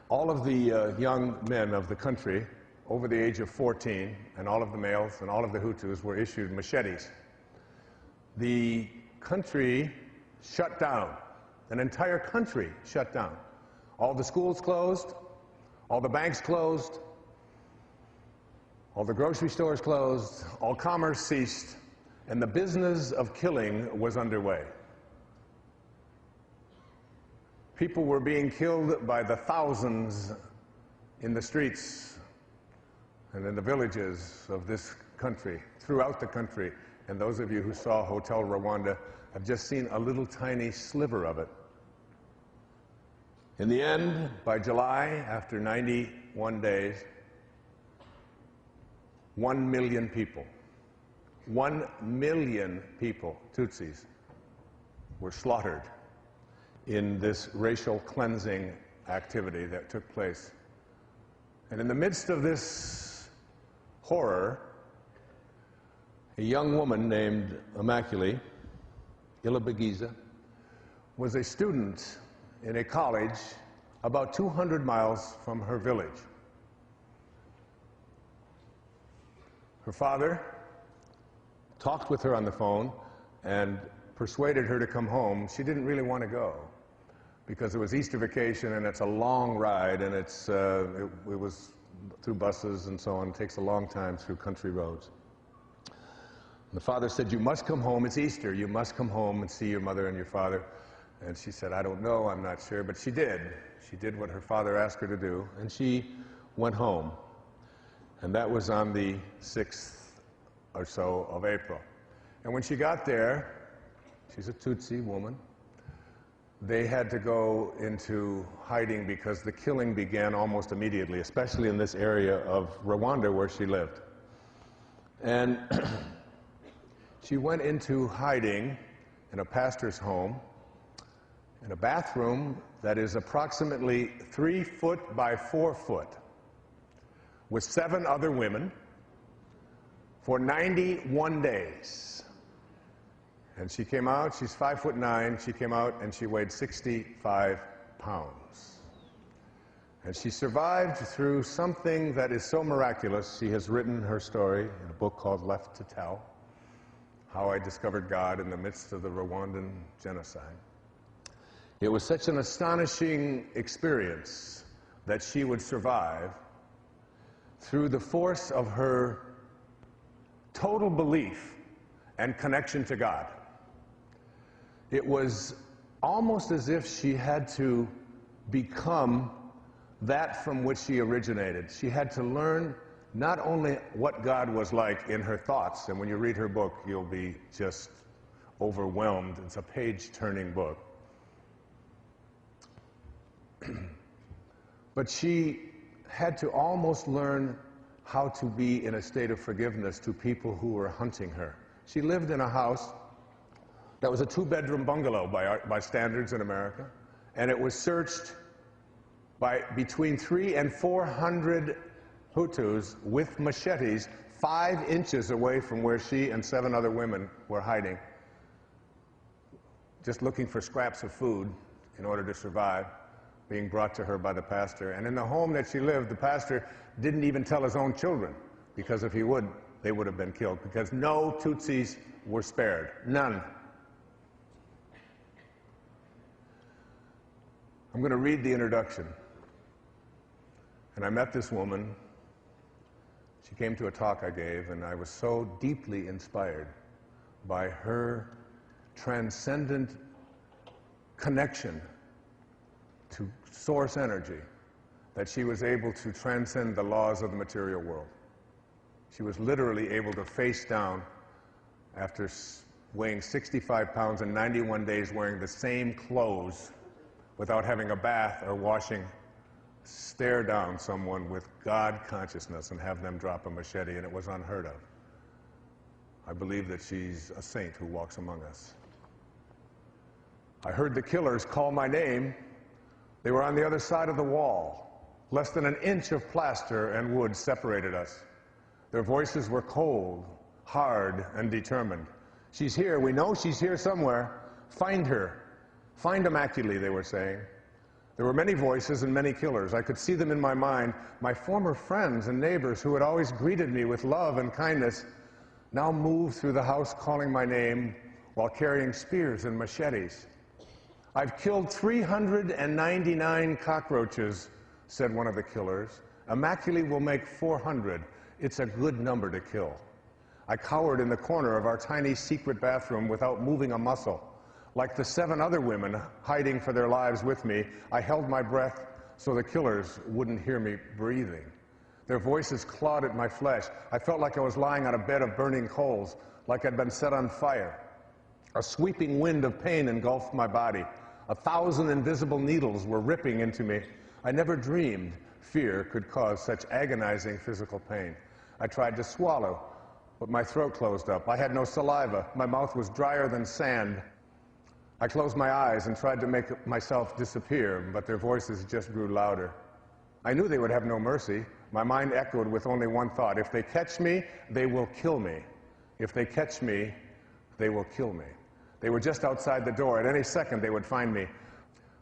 all of the young men of the country over the age of 14, and all of the males and all of the Hutus were issued machetes. The country shut down. An entire country shut down. All the schools closed, all the banks closed, all the grocery stores closed, all commerce ceased, and the business of killing was underway. People were being killed by the thousands in the streets and in the villages of this country, throughout the country. And those of you who saw Hotel Rwanda have just seen a little tiny sliver of it. In the end, by July, after 91 days, 1 million people, 1 million people, Tutsis, were slaughtered in this racial cleansing activity that took place. And in the midst of this horror, a young woman named Immaculée Ilibagiza was a student in a college about 200 miles from her village. Her father talked with her on the phone and persuaded her to come home. She didn't really want to go because it was Easter vacation and it's a long ride, and it was through buses and so on. It takes a long time through country roads. And the father said, "You must come home. It's Easter. You must come home and see your mother and your father." And she said, "I don't know. I'm not sure." But she did. She did what her father asked her to do, and she went home. And that was on the 6th or so of April. And when she got there, she's a Tutsi woman, they had to go into hiding because the killing began almost immediately, especially in this area of Rwanda where she lived. And she went into hiding in a pastor's home, in a bathroom that is approximately 3 foot by 4 foot, with 7 other women for 91 days. And she came out, she's 5'9", she came out and she weighed 65 pounds. And she survived through something that is so miraculous. She has written her story in a book called Left to Tell, How I Discovered God in the Midst of the Rwandan Genocide. It was such an astonishing experience that she would survive through the force of her total belief and connection to God. It was almost as if she had to become that from which she originated. She had to learn not only what God was like in her thoughts, and when you read her book, you'll be just overwhelmed. It's a page-turning book. But she had to almost learn how to be in a state of forgiveness to people who were hunting her. She lived in a house that was a 2-bedroom bungalow by standards in America, and it was searched by between 300 and 400 Hutus with machetes 5 inches away from where she and 7 other women were hiding, just looking for scraps of food in order to survive, being brought to her by the pastor. And in the home that she lived, the pastor didn't even tell his own children, because if he would, they would have been killed, because no Tutsis were spared. None. I'm going to read the introduction. And I met this woman. She came to a talk I gave, and I was so deeply inspired by her transcendent connection to source energy that she was able to transcend the laws of the material world. She was literally able to face down, after weighing 65 pounds and 91 days wearing the same clothes without having a bath or washing, stare down someone with God consciousness and have them drop a machete, and it was unheard of. I believe that she's a saint who walks among us. I heard the killers call my name. They were on the other side of the wall. Less than an inch of plaster and wood separated us. Their voices were cold, hard, and determined. "She's here. We know she's here somewhere. Find her. Find Immaculée," they were saying. There were many voices and many killers. I could see them in my mind. My former friends and neighbors who had always greeted me with love and kindness now moved through the house calling my name while carrying spears and machetes. I've killed 399 cockroaches, said one of the killers. Immaculate will make 400. It's a good number to kill. I cowered in the corner of our tiny secret bathroom without moving a muscle. Like the 7 other women hiding for their lives with me, I held my breath so the killers wouldn't hear me breathing. Their voices clawed at my flesh. I felt like I was lying on a bed of burning coals, like I'd been set on fire. A sweeping wind of pain engulfed my body. 1,000 invisible needles were ripping into me. I never dreamed fear could cause such agonizing physical pain. I tried to swallow, but my throat closed up. I had no saliva. My mouth was drier than sand. I closed my eyes and tried to make myself disappear, but their voices just grew louder. I knew they would have no mercy. My mind echoed with only one thought: if they catch me, they will kill me. If they catch me, they will kill me. They were just outside the door. At any second, they would find me.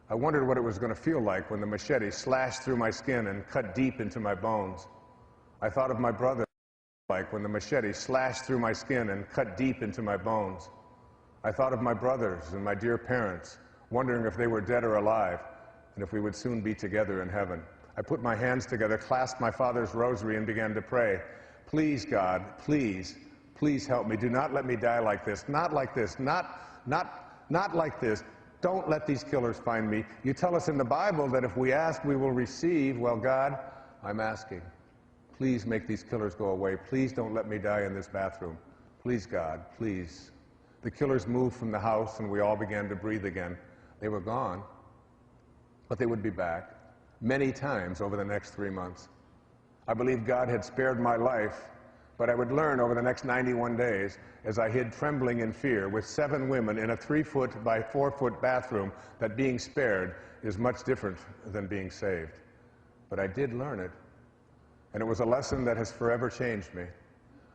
I wondered what it was going to feel like when the machete slashed through my skin and cut deep into my bones. I thought of my brother, like when the machete slashed through my skin and cut deep into my bones. I thought of my brothers and my dear parents, wondering if they were dead or alive, and if we would soon be together in heaven. I put my hands together, clasped my father's rosary, and began to pray. Please, God, please, please help me. Do not let me die like this. Not like this. Not like this. Don't let these killers find me. You tell us in the Bible that if we ask, we will receive. Well, God, I'm asking. Please make these killers go away. Please don't let me die in this bathroom. Please, God, please. The killers moved from the house, and we all began to breathe again. They were gone, but they would be back many times over the next 3 months. I believe God had spared my life, but I would learn over the next 91 days, as I hid trembling in fear with 7 women in a 3-foot by 4-foot bathroom, that being spared is much different than being saved. But I did learn it, and it was a lesson that has forever changed me.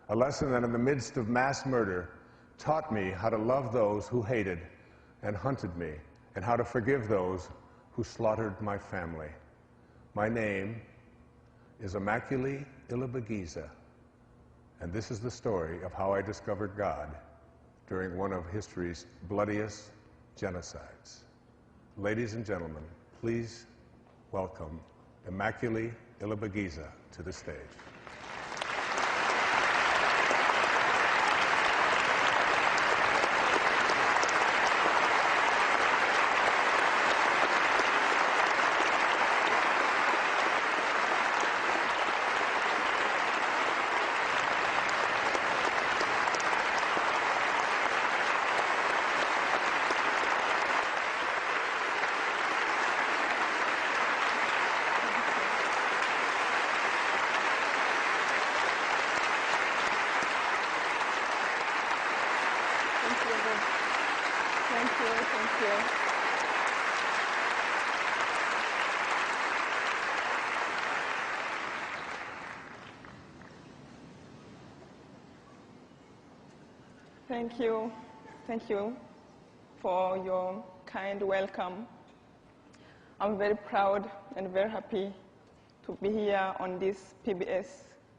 A lesson that in the midst of mass murder taught me how to love those who hated and hunted me, and how to forgive those who slaughtered my family. My name is Immaculate Ilibagiza, and this is the story of how I discovered God during one of history's bloodiest genocides. Ladies and gentlemen, please welcome Immaculate Ilibagiza to the stage. Thank you for your kind welcome. I'm very proud and very happy to be here on this PBS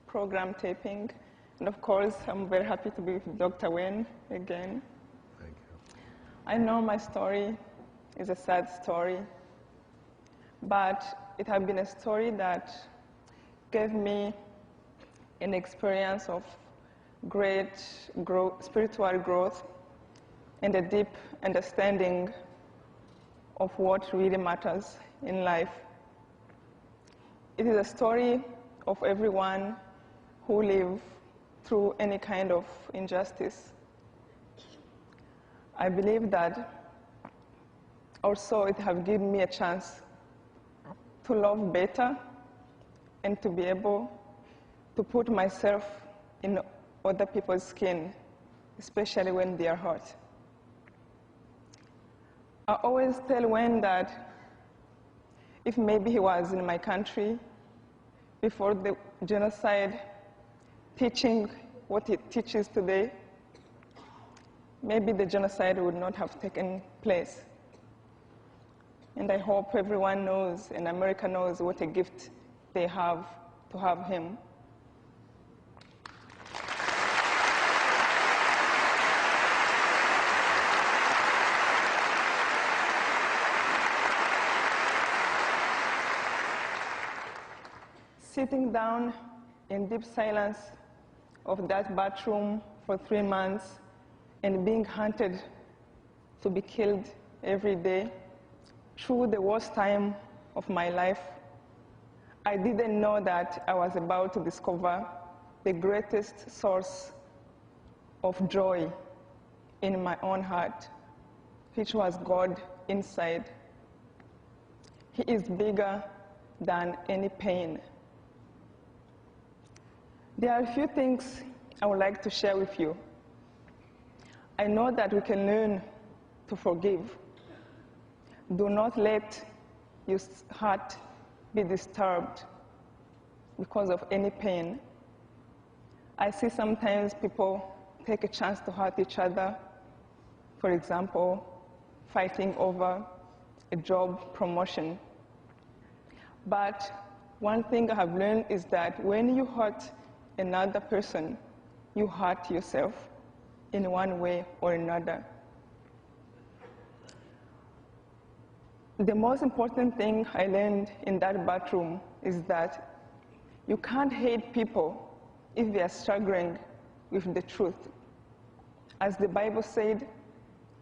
program taping. And of course, I'm very happy to be with Dr. Wayne again. Thank you. I know my story is a sad story, but it has been a story that gave me an experience of great spiritual growth and a deep understanding of what really matters in life. It is a story of everyone who lives through any kind of injustice. I believe that also it has given me a chance to love better and to be able to put myself in other people's skin, especially when they are hurt. I always tell Wayne that if maybe he was in my country before the genocide, teaching what he teaches today, maybe the genocide would not have taken place. And I hope everyone knows, and America knows, what a gift they have to have him. sitting down in deep silence of that bathroom for 3 months and being hunted to be killed every day through the worst time of my life, I didn't know that I was about to discover the greatest source of joy in my own heart, which was God inside. He is bigger than any pain. There are a few things I would like to share with you. I know that we can learn to forgive. Do not let your heart be disturbed because of any pain. I see sometimes people take a chance to hurt each other, for example, fighting over a job promotion. But one thing I have learned is that when you hurt another person, you hurt yourself in one way or another. The most important thing I learned in that bathroom is that you can't hate people if they are struggling with the truth. As the Bible said,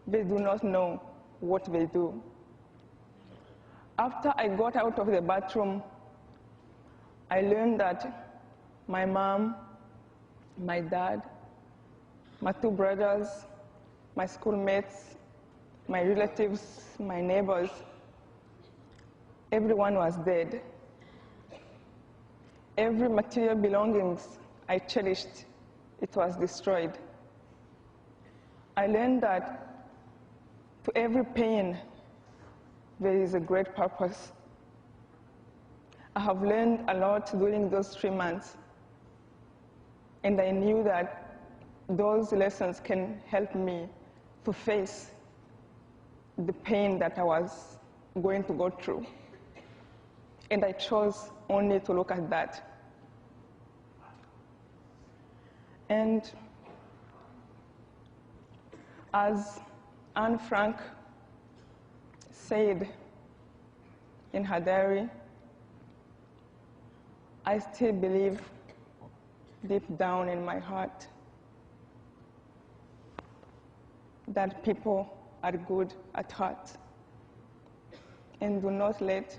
they do not know what they do. After I got out of the bathroom, I learned that my mom, my dad, my 2 brothers, my schoolmates, my relatives, my neighbors, everyone was dead. Every material belongings I cherished, it was destroyed. I learned that to every pain, there is a great purpose. I have learned a lot during those 3 months, and I knew that those lessons can help me to face the pain that I was going to go through. And I chose only to look at that. And as Anne Frank said in her diary, I still believe deep down in my heart that people are good at heart. And do not let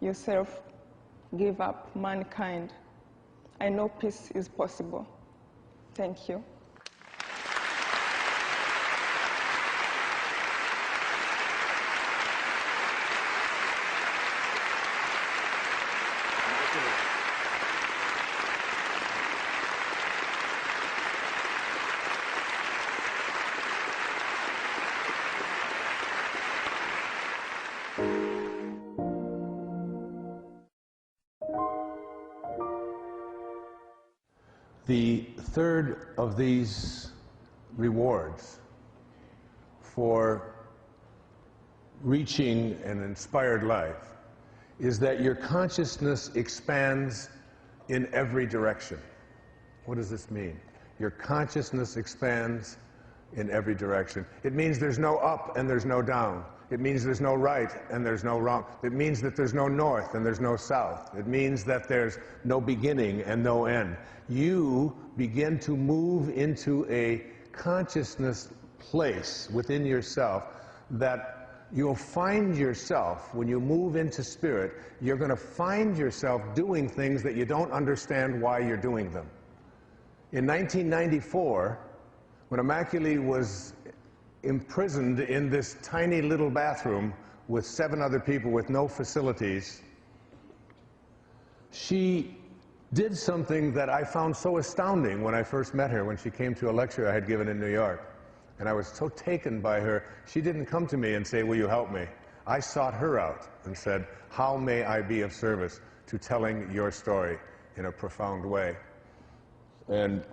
yourself give up mankind. I know peace is possible. Thank you. The third of these rewards for reaching an inspired life is that your consciousness expands in every direction. What does this mean? Your consciousness expands in every direction. It means there's no up and there's no down. It means there's no right and there's no wrong. It means that there's no north and there's no south. It means that there's no beginning and no end. You begin to move into a consciousness place within yourself that you'll find yourself, when you move into spirit, you're going to find yourself doing things that you don't understand why you're doing them. In 1994, when Immaculée was imprisoned in this tiny little bathroom with 7 other people with no facilities, she did something that I found so astounding when I first met her, when she came to a lecture I had given in New York. And I was so taken by her. She didn't come to me and say, "Will you help me?" I sought her out and said, "How may I be of service to telling your story in a profound way?" And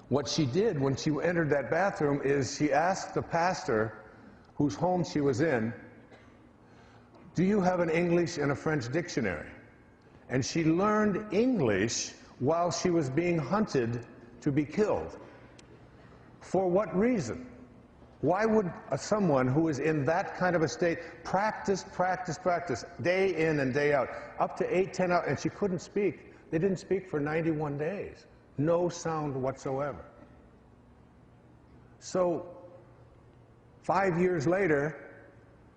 what she did when she entered that bathroom is she asked the pastor whose home she was in, "Do you have an English and a French dictionary?" And she learned English while she was being hunted to be killed. For what reason? Why would someone who is in that kind of a state practice, day in and day out, up to 8, 10 hours, and she couldn't speak. They didn't speak for 91 days. No sound whatsoever. So 5 years later,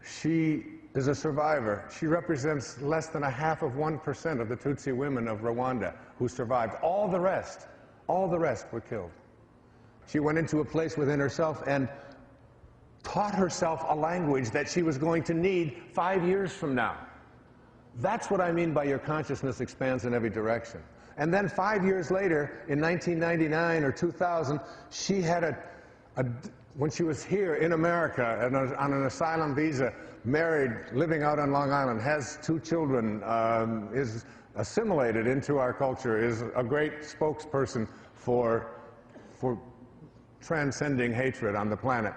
she is a survivor. She represents less than 0.5% of the Tutsi women of Rwanda who survived. All the rest were killed. She went into a place within herself and taught herself a language that she was going to need 5 years from now. That's what I mean by your consciousness expands in every direction. And then 5 years later, in 1999 or 2000, she had when she was here in America on an asylum visa, married, living out on Long Island, has 2 children, is assimilated into our culture, is a great spokesperson for transcending hatred on the planet.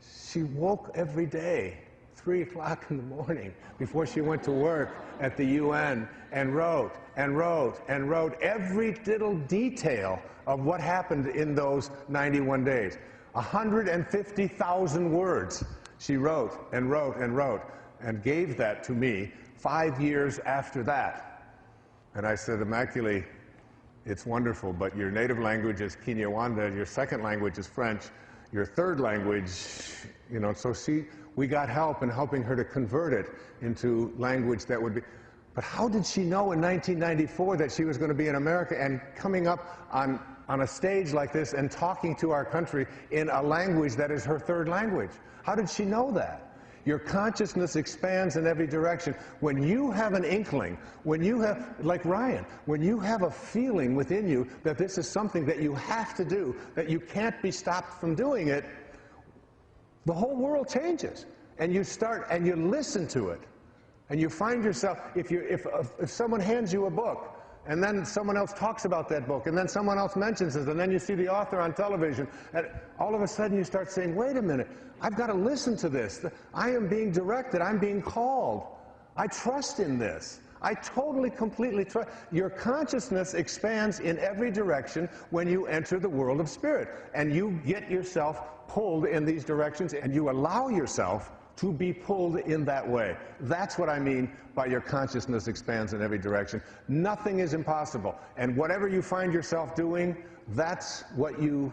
She woke every day, 3 o'clock in the morning, before she went to work at the UN, and wrote every little detail of what happened in those 91 days. 150,000 words she wrote and gave that to me 5 years after that. And I said, Immaculée, it's wonderful, but your native language is Kinyarwanda, your second language is French, your third language, you know, so we got help in helping her to convert it into language that would be. But how did she know in 1994 that she was going to be in America and coming up on a stage like this and talking to our country in a language that is her third language? How did she know that? Your consciousness expands in every direction. When you have an inkling, when you have, like Ryan, when you have a feeling within you that this is something that you have to do, that you can't be stopped from doing it, the whole world changes. And you start and you listen to it. And you find yourself, if someone hands you a book, and then someone else talks about that book, and then someone else mentions it, and then you see the author on television, and all of a sudden you start saying, wait a minute, I've got to listen to this. I am being directed. I'm being called. I trust in this. I totally, completely trust. Your consciousness expands in every direction when you enter the world of spirit, and you get yourself pulled in these directions, and you allow yourself to be pulled in that way. That's what I mean by your consciousness expands in every direction. Nothing is impossible. And whatever you find yourself doing, that's what you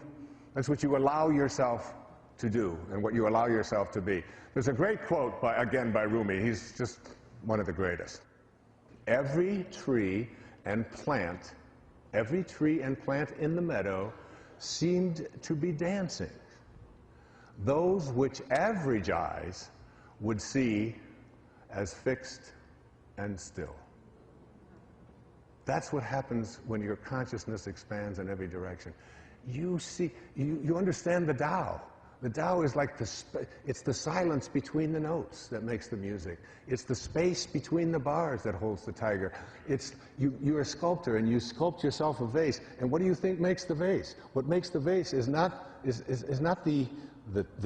allow yourself to do and what you allow yourself to be. There's a great quote, again, by Rumi. He's just one of the greatest. Every tree and plant in the meadow seemed to be dancing. Those which average eyes would see as fixed and still. That's what happens when your consciousness expands in every direction. You see, you understand the Tao. The Tao is like it's the silence between the notes that makes the music. It's the space between the bars that holds the tiger. You're a sculptor and you sculpt yourself a vase. And what do you think makes the vase? What makes the vase is not the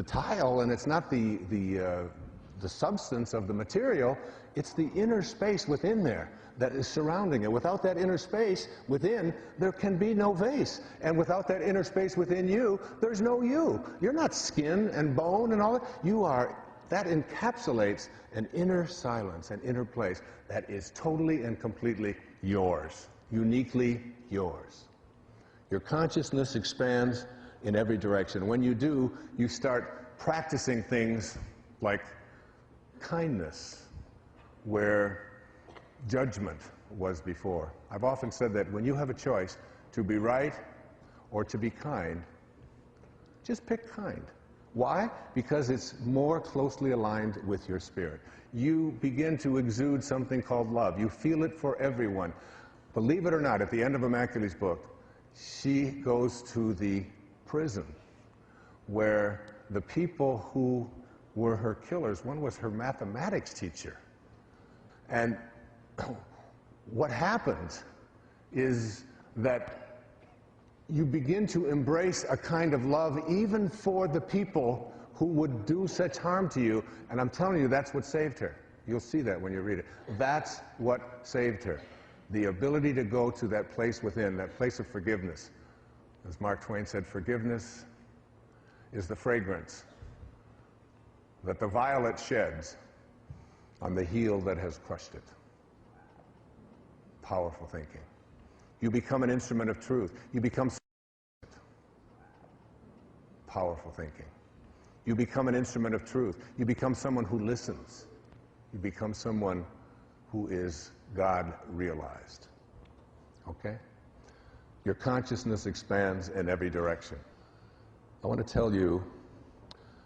tile, and it's not the substance of the material. It's the inner space within there that is surrounding it. Without that inner space within, there can be no vase. And without that inner space within you, there's no you. You're not skin and bone and all that. You are, that encapsulates an inner silence, an inner place that is totally and completely yours, uniquely yours. Your consciousness expands in every direction. When you do, you start practicing things like kindness, where judgment was before. I've often said that when you have a choice to be right or to be kind, just pick kind. Why? Because it's more closely aligned with your spirit. You begin to exude something called love. You feel it for everyone. Believe it or not, at the end of Immaculée's book, she goes to the prison where the people who were her killers, one was her mathematics teacher. And what happens is that you begin to embrace a kind of love even for the people who would do such harm to you. And I'm telling you, that's what saved her. You'll see that when you read it. That's what saved her. The ability to go to that place within, that place of forgiveness. As Mark Twain said, forgiveness is the fragrance that the violet sheds on the heel that has crushed it. Powerful thinking. You become an instrument of truth. You become powerful thinking. You become an instrument of truth. You become someone who listens. You become someone who is God realized. Okay? Your consciousness expands in every direction. I want to tell you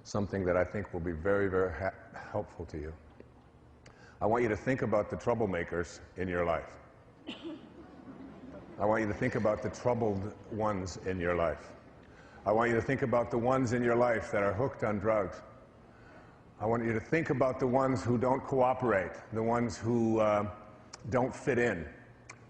something that I think will be very, very helpful to you. I want you to think about the troublemakers in your life. I want you to think about the troubled ones in your life. I want you to think about the ones in your life that are hooked on drugs. I want you to think about the ones who don't cooperate, the ones who don't fit in,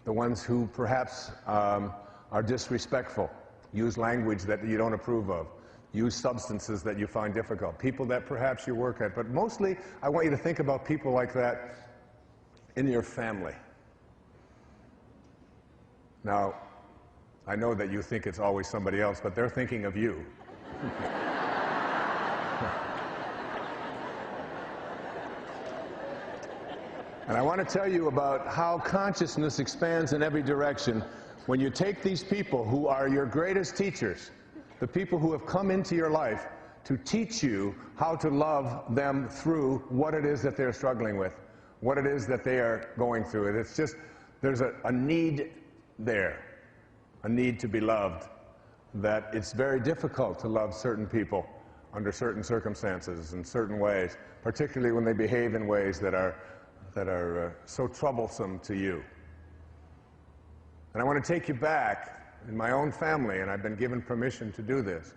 the ones who perhaps are disrespectful, use language that you don't approve of, use substances that you find difficult, people that perhaps you work at. But mostly, I want you to think about people like that in your family. Now, I know that you think it's always somebody else, but they're thinking of you. And I want to tell you about how consciousness expands in every direction when you take these people who are your greatest teachers, the people who have come into your life to teach you how to love them through what it is that they're struggling with, what it is that they are going through. It's just, there's a need there, a need to be loved, that it's very difficult to love certain people under certain circumstances in certain ways, particularly when they behave in ways that are so troublesome to you. And I want to take you back in my own family, and I've been given permission to do this.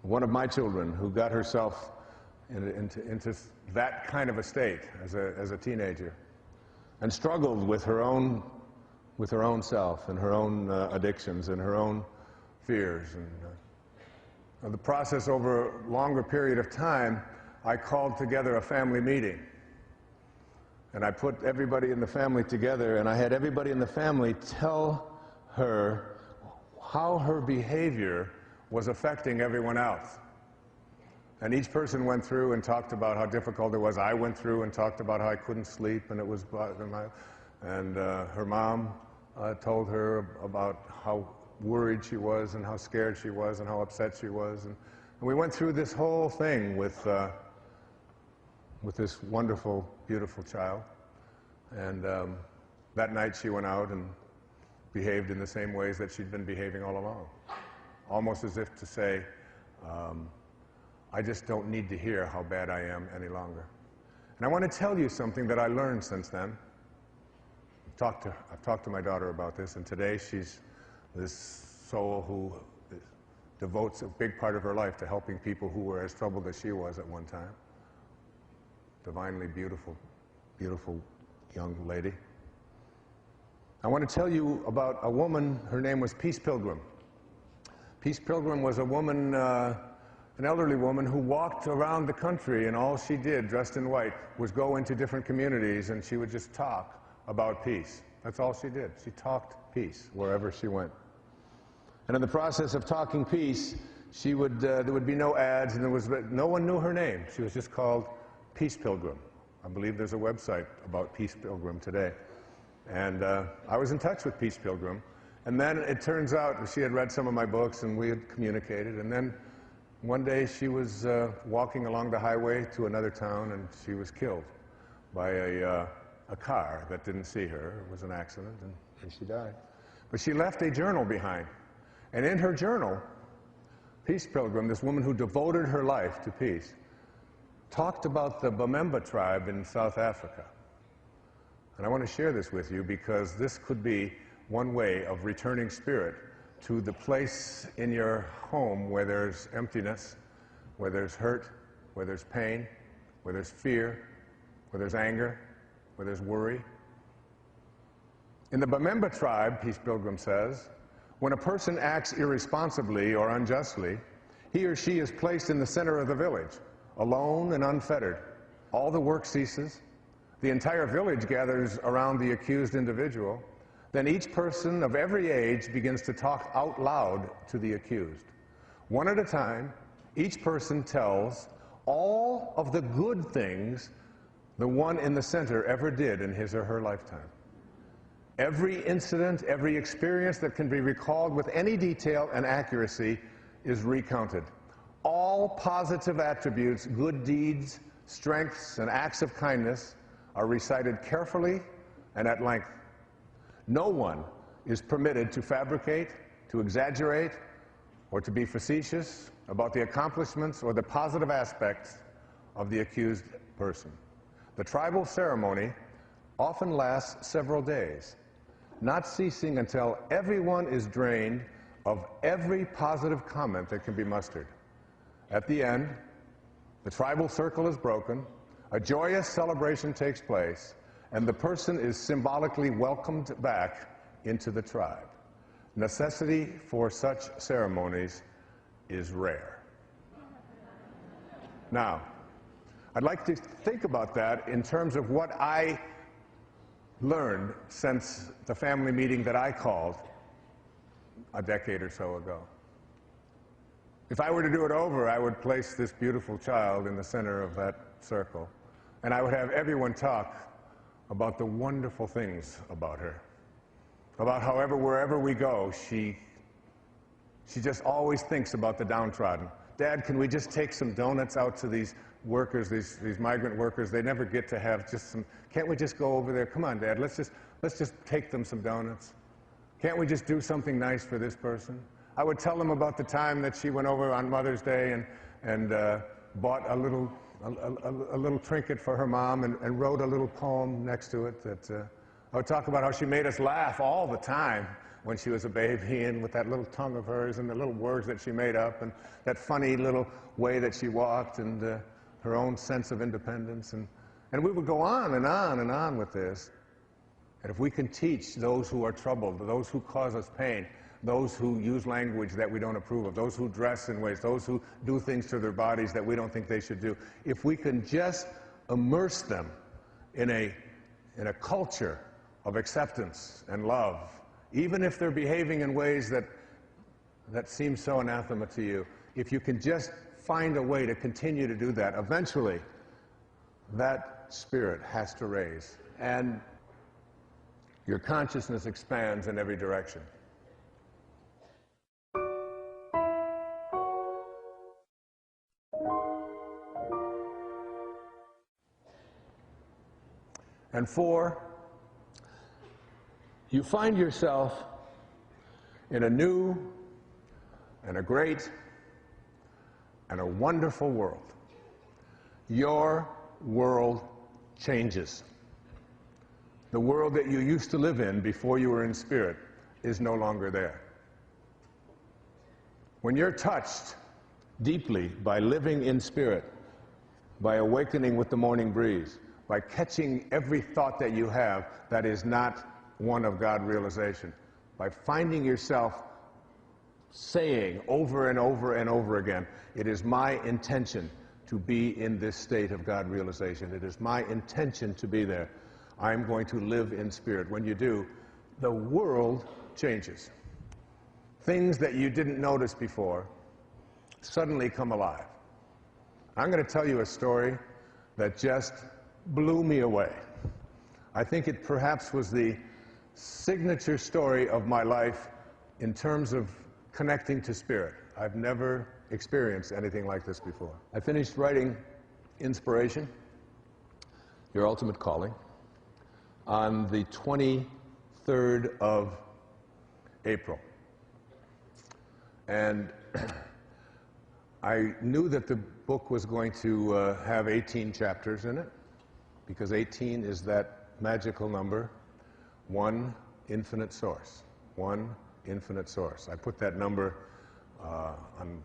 One of my children who got herself into that kind of a state as a teenager and struggled with her own self and her own addictions and her own fears. And the process over a longer period of time, I called together a family meeting. And I put everybody in the family together, and I had everybody in the family tell her how her behavior was affecting everyone else. And each person went through and talked about how difficult it was. I went through and talked about how I couldn't sleep, and it was, and her mom told her about how worried she was and how scared she was and how upset she was. And we went through this whole thing with this wonderful, beautiful child. And that night she went out and behaved in the same ways that she'd been behaving all along. Almost as if to say, I just don't need to hear how bad I am any longer. And I want to tell you something that I learned since then. I've talked to my daughter about this, and today she's this soul who devotes a big part of her life to helping people who were as troubled as she was at one time. Divinely beautiful, beautiful young lady. I want to tell you about a woman. Her name was Peace Pilgrim. Peace Pilgrim was a woman, an elderly woman who walked around the country, and all she did, dressed in white, was go into different communities, and she would just talk about peace. That's all she did. She talked peace wherever she went. And in the process of talking peace, she would, there would be no ads, and no one knew her name. She was just called Peace Pilgrim. I believe there's a website about Peace Pilgrim today. And I was in touch with Peace Pilgrim. And then it turns out she had read some of my books, and we had communicated. And then one day she was walking along the highway to another town, and she was killed by a car that didn't see her. It was an accident, and she died. But she left a journal behind. And in her journal, Peace Pilgrim, this woman who devoted her life to peace, talked about the Bamemba tribe in South Africa. And I want to share this with you because this could be one way of returning spirit to the place in your home where there's emptiness, where there's hurt, where there's pain, where there's fear, where there's anger, where there's worry. In the Bamemba tribe, Peace Pilgrim says, when a person acts irresponsibly or unjustly, he or she is placed in the center of the village, alone and unfettered. All the work ceases. The entire village gathers around the accused individual. Then each person of every age begins to talk out loud to the accused. One at a time, each person tells all of the good things the one in the center ever did in his or her lifetime. Every incident, every experience that can be recalled with any detail and accuracy is recounted. All positive attributes, good deeds, strengths, and acts of kindness are recited carefully and at length. No one is permitted to fabricate, to exaggerate, or to be facetious about the accomplishments or the positive aspects of the accused person. The tribal ceremony often lasts several days, not ceasing until everyone is drained of every positive comment that can be mustered. At the end, the tribal circle is broken, a joyous celebration takes place, and the person is symbolically welcomed back into the tribe. Necessity for such ceremonies is rare. Now, I'd like to think about that in terms of what I learned since the family meeting that I called a decade or so ago. If I were to do it over, I would place this beautiful child in the center of that circle, and I would have everyone talk about the wonderful things about her, about however, wherever we go, she just always thinks about the downtrodden. Dad, can we just take some donuts out to these workers, these migrant workers? They never get to have just some, can't we just go over there? Come on, Dad, let's just take them some donuts. Can't we just do something nice for this person? I would tell them about the time that she went over on Mother's Day and bought a little trinket for her mom and wrote a little poem next to it. That I would talk about how she made us laugh all the time when she was a baby, and with that little tongue of hers and the little words that she made up and that funny little way that she walked and her own sense of independence. And we would go on and on and on with this. And if we can teach those who are troubled, those who cause us pain, those who use language that we don't approve of, those who dress in ways, those who do things to their bodies that we don't think they should do, if we can just immerse them in a culture of acceptance and love, even if they're behaving in ways that seem so anathema to you, if you can just find a way to continue to do that, eventually that spirit has to raise, and your consciousness expands in every direction. And 4, you find yourself in a new and a great and a wonderful world. Your world changes. The world that you used to live in before you were in spirit is no longer there. When you're touched deeply by living in spirit, by awakening with the morning breeze, by catching every thought that you have that is not one of God realization, by finding yourself saying over and over and over again, it is my intention to be in this state of God realization. It is my intention to be there. I'm going to live in spirit. When you do, the world changes. Things that you didn't notice before suddenly come alive. I'm going to tell you a story that just blew me away. I think it perhaps was the signature story of my life in terms of connecting to spirit. I've never experienced anything like this before. I finished writing Inspiration, Your Ultimate Calling, on the 23rd of April. And I knew that the book was going to have 18 chapters in it, because 18 is that magical number, one infinite source. One infinite source. I put that number on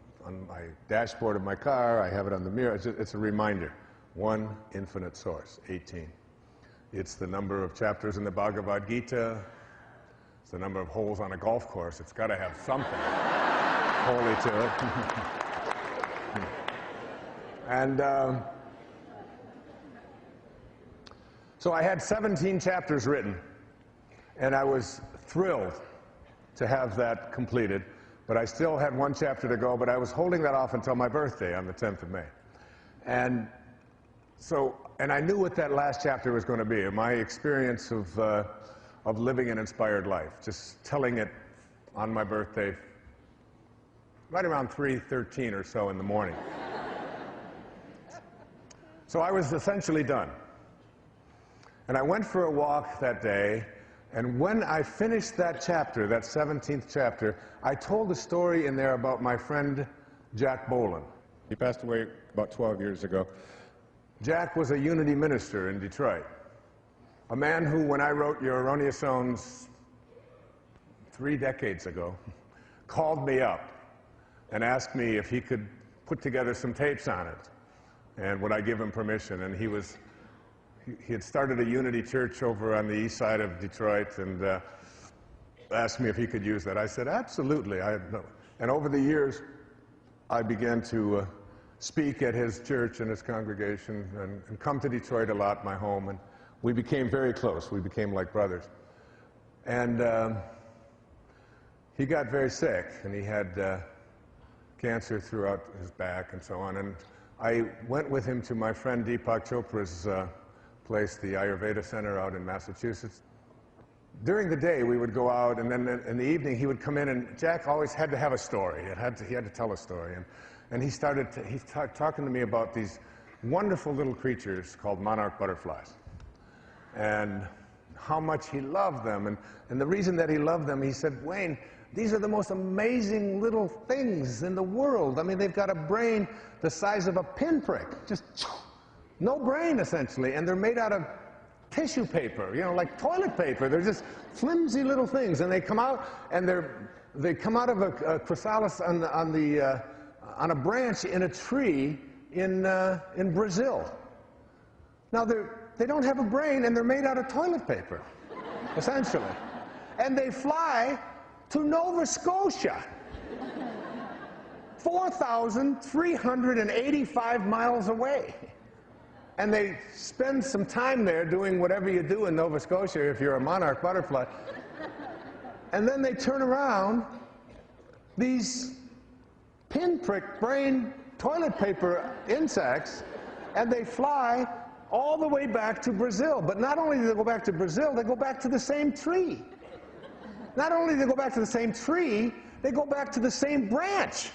my dashboard of my car. I have it on the mirror. It's a reminder. One infinite source, 18. It's the number of chapters in the Bhagavad Gita. It's the number of holes on a golf course. It's got to have something holy to it. And so I had 17 chapters written, and I was thrilled to have that completed, but I still had one chapter to go, but I was holding that off until my birthday on the 10th of May. And I knew what that last chapter was going to be, my experience of living an inspired life, just telling it on my birthday, right around 3:13 or so in the morning. So I was essentially done. And I went for a walk that day, and when I finished that chapter, that 17th chapter, I told a story in there about my friend Jack Boland. He passed away about 12 years ago. Jack was a Unity minister in Detroit, a man who, when I wrote Your Erroneous Zones 3 decades ago, called me up and asked me if he could put together some tapes on it, and would I give him permission. And he had started a Unity church over on the east side of Detroit, and asked me if he could use that. I said, absolutely. And over the years, I began to speak at his church and his congregation, and come to Detroit a lot, my home, and we became very close. We became like brothers. And he got very sick, and he had cancer throughout his back and so on. And I went with him to my friend Deepak Chopra's place, the Ayurveda Center out in Massachusetts. During the day, we would go out, and then in the evening, he would come in, and Jack always had to have a story. He had to tell a story. And he started talking to me about these wonderful little creatures called monarch butterflies, and how much he loved them. And the reason that he loved them, he said, Wayne, these are the most amazing little things in the world. I mean, they've got a brain the size of a pinprick, just no brain, essentially, and they're made out of tissue paper, you know, like toilet paper. They're just flimsy little things, and they come out, and they come out of a chrysalis on a branch in a tree in Brazil. Now, they don't have a brain, and they're made out of toilet paper, essentially. And they fly to Nova Scotia, 4,385 miles away. And they spend some time there doing whatever you do in Nova Scotia if you're a monarch butterfly. And then they turn around, these pinprick brain toilet paper insects, and they fly all the way back to Brazil. But not only do they go back to Brazil, they go back to the same tree. Not only do they go back to the same tree, they go back to the same branch.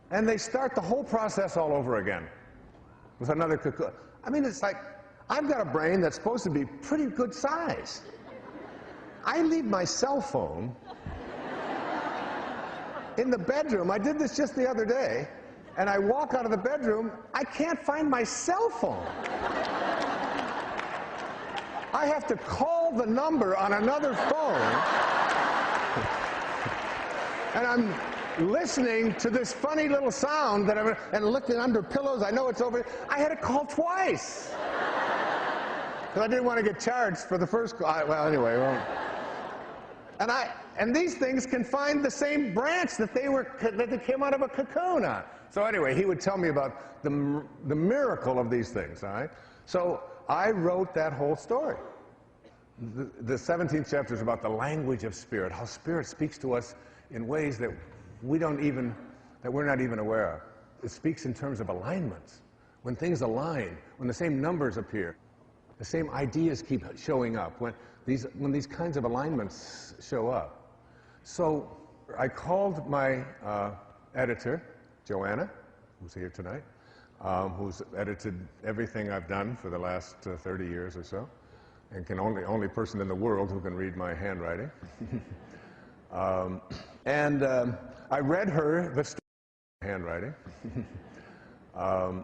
And they start the whole process all over again with another cocoon. I mean, it's like, I've got a brain that's supposed to be pretty good size. I leave my cell phone in the bedroom. I did this just the other day, and I walk out of the bedroom, I can't find my cell phone. I have to call the number on another phone, and I'm listening to this funny little sound and looking under pillows. I know it's over. I had to call twice because I didn't want to get charged for the first call. Well, anyway. And these things can find the same branch that they came out of a cocoon on. So anyway, he would tell me about the miracle of these things. All right. So I wrote that whole story. The 17th chapter is about the language of spirit, how spirit speaks to us in ways that we're not even aware of. It speaks in terms of alignments. When things align, when the same numbers appear, the same ideas keep showing up, when these kinds of alignments show up. So I called my editor, Joanna, who's here tonight, who's edited everything I've done for the last 30 years or so, and only person in the world who can read my handwriting. I read her the story handwriting, I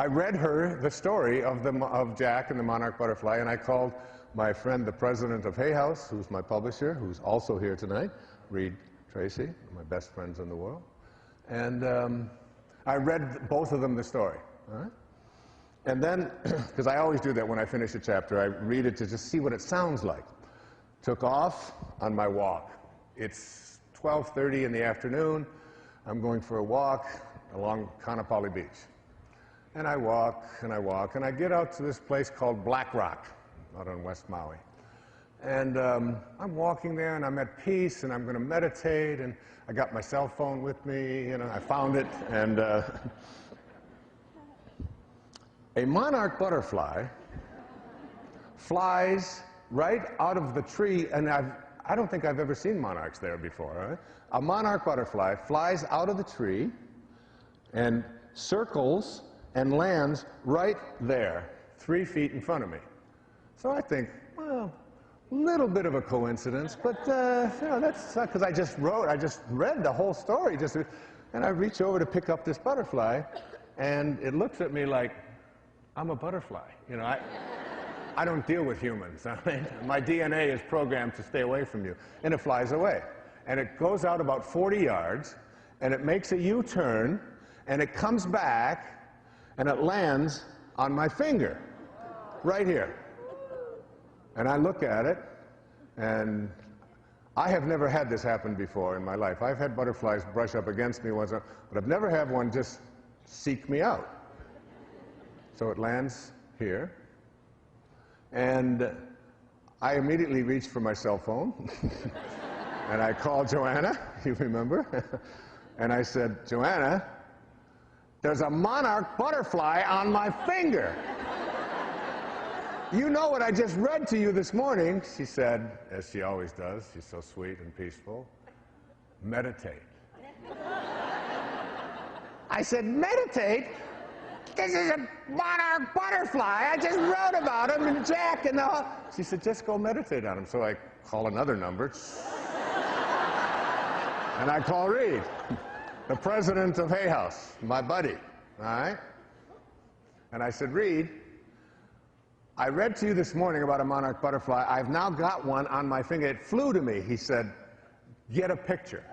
read her the story of Jack and the monarch butterfly, and I called my friend, the president of Hay House, who's my publisher, who's also here tonight, Reed Tracy, my best friends in the world, and I read both of them the story. All right? And then, because I always do that when I finish a chapter, I read it to just see what it sounds like. Took off on my walk. It's 12:30 in the afternoon. I'm going for a walk along Kaanapali Beach. And I walk, and I walk, and I get out to this place called Black Rock, out on West Maui. And I'm walking there, and I'm at peace, and I'm going to meditate, and I got my cell phone with me, you know, I found it, and a monarch butterfly flies right out of the tree, and I don't think I've ever seen monarchs there before. Right? A monarch butterfly flies out of the tree and circles and lands right there, 3 feet in front of me. So I think, well, a little bit of a coincidence, but you know, that's because I just read the whole story, and I reach over to pick up this butterfly, and it looks at me like I'm a butterfly. You know, I don't deal with humans. I mean, my DNA is programmed to stay away from you, and it flies away, and it goes out about 40 yards, and it makes a U-turn, and it comes back, and it lands on my finger, right here. And I look at it, and I have never had this happen before in my life. I've had butterflies brush up against me once, but I've never had one just seek me out. So it lands here, and I immediately reached for my cell phone, and I called Joanna, you remember? And I said, Joanna, there's a monarch butterfly on my finger. You know what I just read to you this morning, she said, as she always does. She's so sweet and peaceful. Meditate. I said, meditate? This is a monarch butterfly. I just wrote about him and Jack and all. She said, just go meditate on him. So I call another number. And I call Reed, the president of Hay House, my buddy, all right? And I said, Reed, I read to you this morning about a monarch butterfly. I've now got one on my finger. It flew to me. He said, get a picture.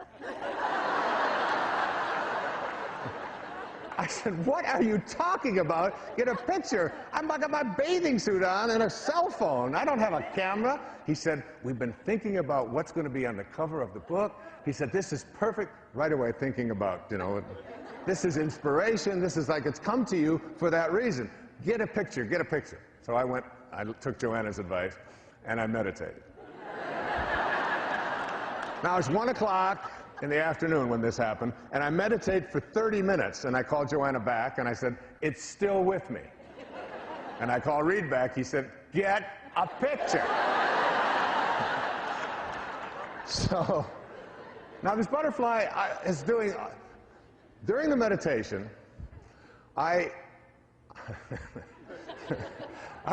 I said, what are you talking about? Get a picture. I've got my bathing suit on and a cell phone. I don't have a camera. He said, we've been thinking about what's going to be on the cover of the book. He said, this is perfect. Right away thinking about, you know, this is inspiration. This is like it's come to you for that reason. Get a picture. Get a picture. So I took Joanna's advice, and I meditated. Now, it's 1 o'clock in the afternoon when this happened, and I meditated for 30 minutes, and I called Joanna back, and I said, it's still with me. And I called Reed back. He said, get a picture. So, now this butterfly is doing, during the meditation, I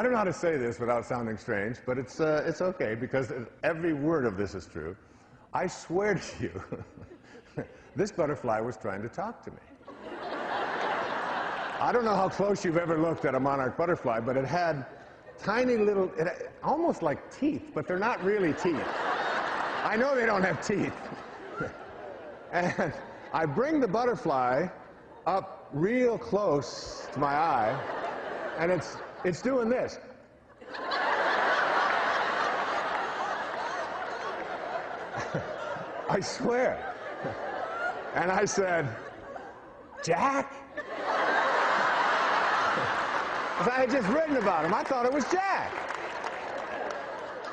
don't know how to say this without sounding strange, but it's okay because every word of this is true. I swear to you, this butterfly was trying to talk to me. I don't know how close you've ever looked at a monarch butterfly, but it had tiny little, almost like teeth, but they're not really teeth. I know they don't have teeth. And I bring the butterfly up real close to my eye, and it's doing this. I swear. And I said, Jack? I had just written about him. I thought it was Jack.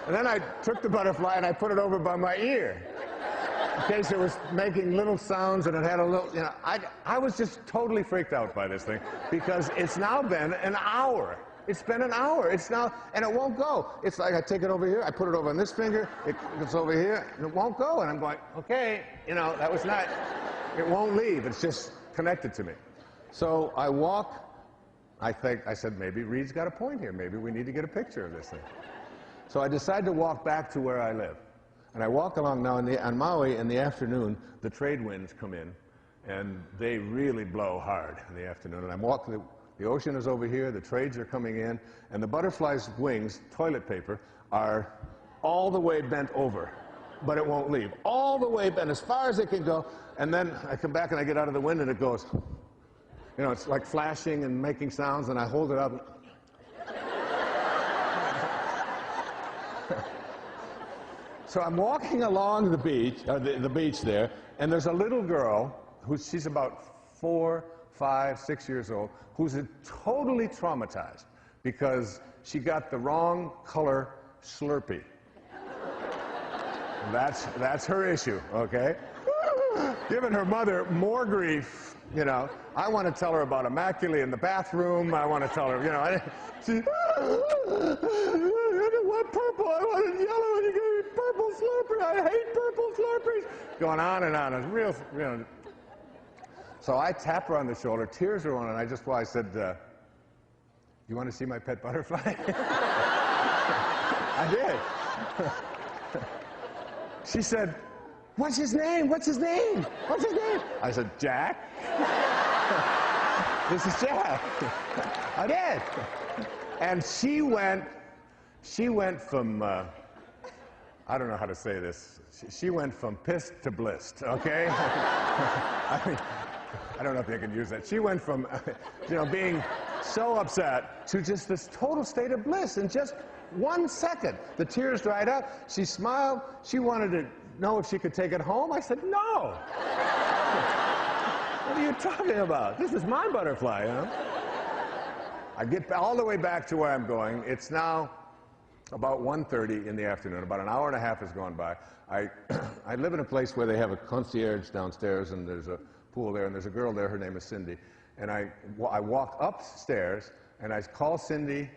And then I took the butterfly and I put it over by my ear in case it was making little sounds and it had a little, you know, I was just totally freaked out by this thing because it's now been an hour. It's been an hour. It's now, and it won't go. It's like I take it over here, I put it over on this finger, it's over here, and it won't go. And I'm going, okay, you know, that was not, it won't leave. It's just connected to me. So I walk, I said, maybe Reed's got a point here. Maybe we need to get a picture of this thing. So I decided to walk back to where I live. And I walk along now on Maui in the afternoon, the trade winds come in, and they really blow hard in the afternoon. And I'm walking, the ocean is over here, the trades are coming in, and the butterfly's wings, toilet paper, are all the way bent over, but it won't leave. All the way bent, as far as it can go, and then I come back and I get out of the wind and it goes, you know, it's like flashing and making sounds, and I hold it up. So I'm walking along the beach, the beach there, and there's a little girl she's about 4, 5, 6 years old, who's totally traumatized because she got the wrong color Slurpee. That's her issue, okay? Giving her mother more grief, you know. I want to tell her about Immaculate in the bathroom. I want to tell her, you know, I didn't want purple, I wanted yellow, and you gave me purple Slurpee. I hate purple Slurpees. Going on and on. It's real, you know. So I tap her on the shoulder, tears are on, and I said, you want to see my pet butterfly? I did. She said, what's his name? What's his name? What's his name? I said, Jack. This is Jack. I did. And she went from, I don't know how to say this. She went from pissed to blissed, okay? I mean, I don't know if they can use that. She went from, you know, being so upset to just this total state of bliss in just 1 second. The tears dried up. She smiled. She wanted to know if she could take it home. I said, no. What are you talking about? This is my butterfly, you know? I get all the way back to where I'm going. It's now about 1:30 in the afternoon. About an hour and a half has gone by. I live in a place where they have a concierge downstairs, and there's a pool there, and there's a girl there. Her name is Cindy. And I walk upstairs, and I call Cindy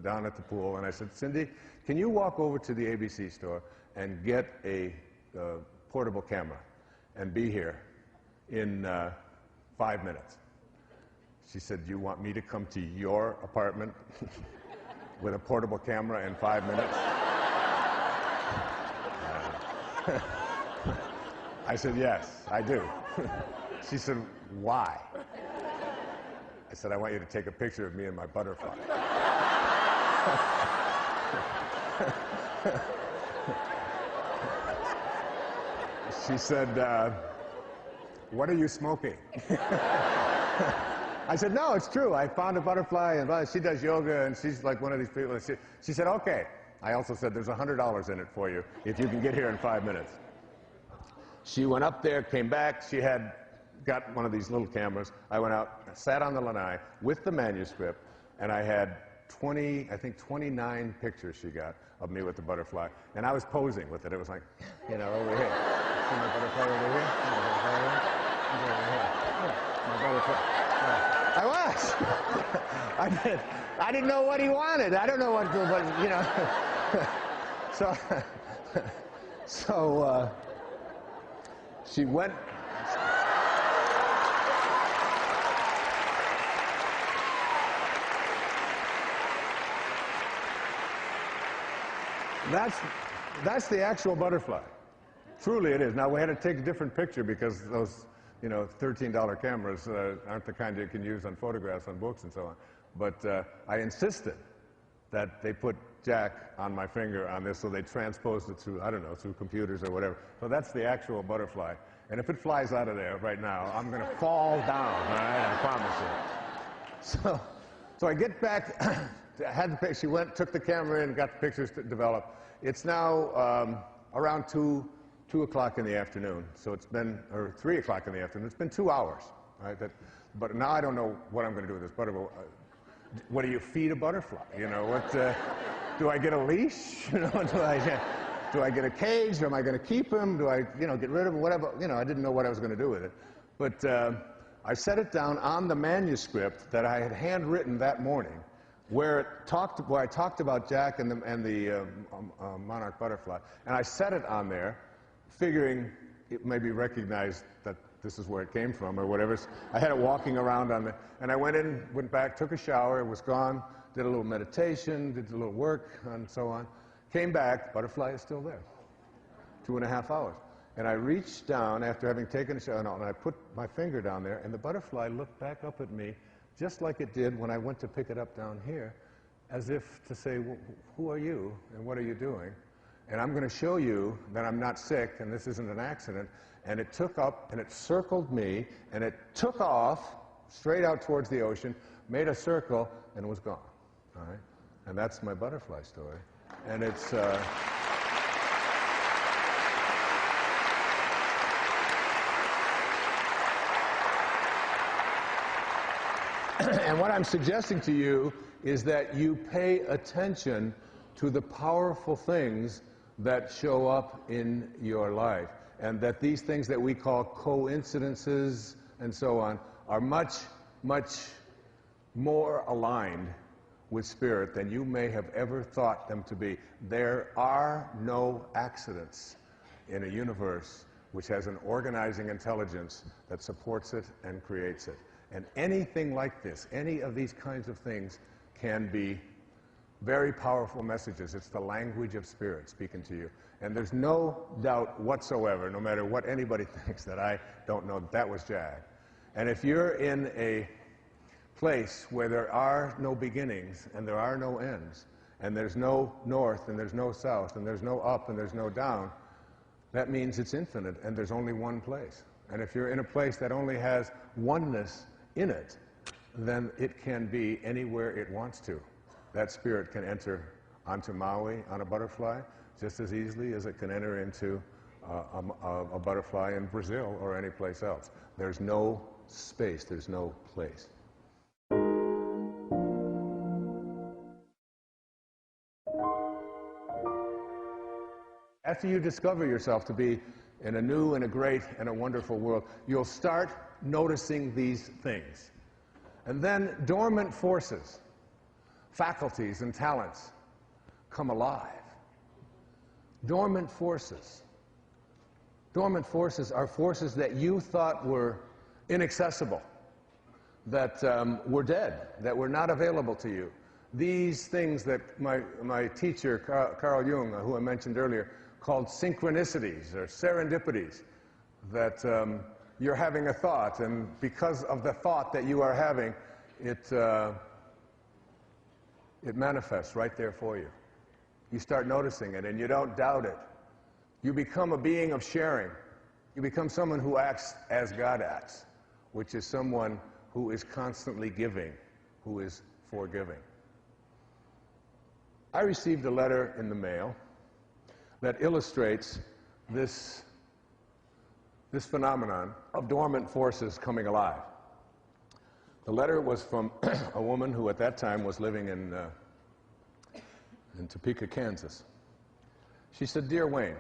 down at the pool, and I said, Cindy, can you walk over to the ABC store and get a portable camera and be here in 5 minutes? She said, do you want me to come to your apartment with a portable camera in 5 minutes? I said, yes, I do. She said, why? I said, I want you to take a picture of me and my butterfly. She said, what are you smoking? I said, no, it's true. I found a butterfly, and she does yoga, and she's like one of these people. She said, okay. I also said, there's $100 in it for you if you can get here in 5 minutes. She went up there, came back. She had got one of these little cameras. I went out, sat on the lanai with the manuscript, and I had 29 pictures she got of me with the butterfly. And I was posing with it. It was like, you know, over here. See my butterfly over here? See my butterfly over here? My butterfly. I was. I didn't know what he wanted. I don't know what you know. So she went. That's the actual butterfly. Truly it is. Now, we had to take a different picture because those, you know, $13 cameras aren't the kind you can use on photographs, on books, and so on. But I insisted that they put Jack on my finger on this, so they transposed it through, I don't know, through computers or whatever. So that's the actual butterfly. And if it flies out of there right now, I'm going to fall down, all right? I promise you. So I get back. She went, took the camera in, got the pictures developed. It's now around 2 o'clock in the afternoon. So it's been, or 3 o'clock in the afternoon. It's been 2 hours. Right? But now I don't know what I'm going to do with this butterfly. What do you feed a butterfly? You know, what? Do I get a leash? You know, do I get a cage? Or am I going to keep him? Do I, you know, get rid of him? Whatever. You know, I didn't know what I was going to do with it. But I set it down on the manuscript that I had handwritten that morning, where I talked about Jack and the monarch butterfly, and I set it on there, figuring it maybe recognized that this is where it came from or whatever. I had it walking around on the, and I went back, took a shower, it was gone, did a little meditation, did a little work, and so on. Came back, butterfly is still there. 2.5 hours. And I reached down after having taken a shower, and I put my finger down there, and the butterfly looked back up at me just like it did when I went to pick it up down here, as if to say, well, who are you and what are you doing? And I'm going to show you that I'm not sick and this isn't an accident. And it took up and it circled me and it took off straight out towards the ocean, made a circle, and was gone. All right? And that's my butterfly story. And it's... And what I'm suggesting to you is that you pay attention to the powerful things that show up in your life, and that these things that we call coincidences and so on are much, much more aligned with spirit than you may have ever thought them to be. There are no accidents in a universe which has an organizing intelligence that supports it and creates it. And anything like this, any of these kinds of things, can be very powerful messages. It's the language of spirit speaking to you. And there's no doubt whatsoever, no matter what anybody thinks, that I don't know that was Jag. And if you're in a place where there are no beginnings and there are no ends, and there's no north and there's no south and there's no up and there's no down, that means it's infinite and there's only one place. And if you're in a place that only has oneness in it, then it can be anywhere it wants to. That spirit can enter onto Maui on a butterfly just as easily as it can enter into a butterfly in Brazil or any place else. There's no space, there's no place. After you discover yourself to be in a new and a great and a wonderful world, you'll start noticing these things. And then dormant forces, faculties and talents come alive. Dormant forces. Dormant forces are forces that you thought were inaccessible, that were dead, that were not available to you. These things that my teacher, Carl Jung, who I mentioned earlier, called synchronicities or serendipities, that you're having a thought, and because of the thought that you are having, it manifests right there for you. You start noticing it, and you don't doubt it. You become a being of sharing. You become someone who acts as God acts, which is someone who is constantly giving, who is forgiving. I received a letter in the mail that illustrates this phenomenon of dormant forces coming alive. The letter was from a woman who at that time was living in Topeka, Kansas. She said, "Dear Wayne,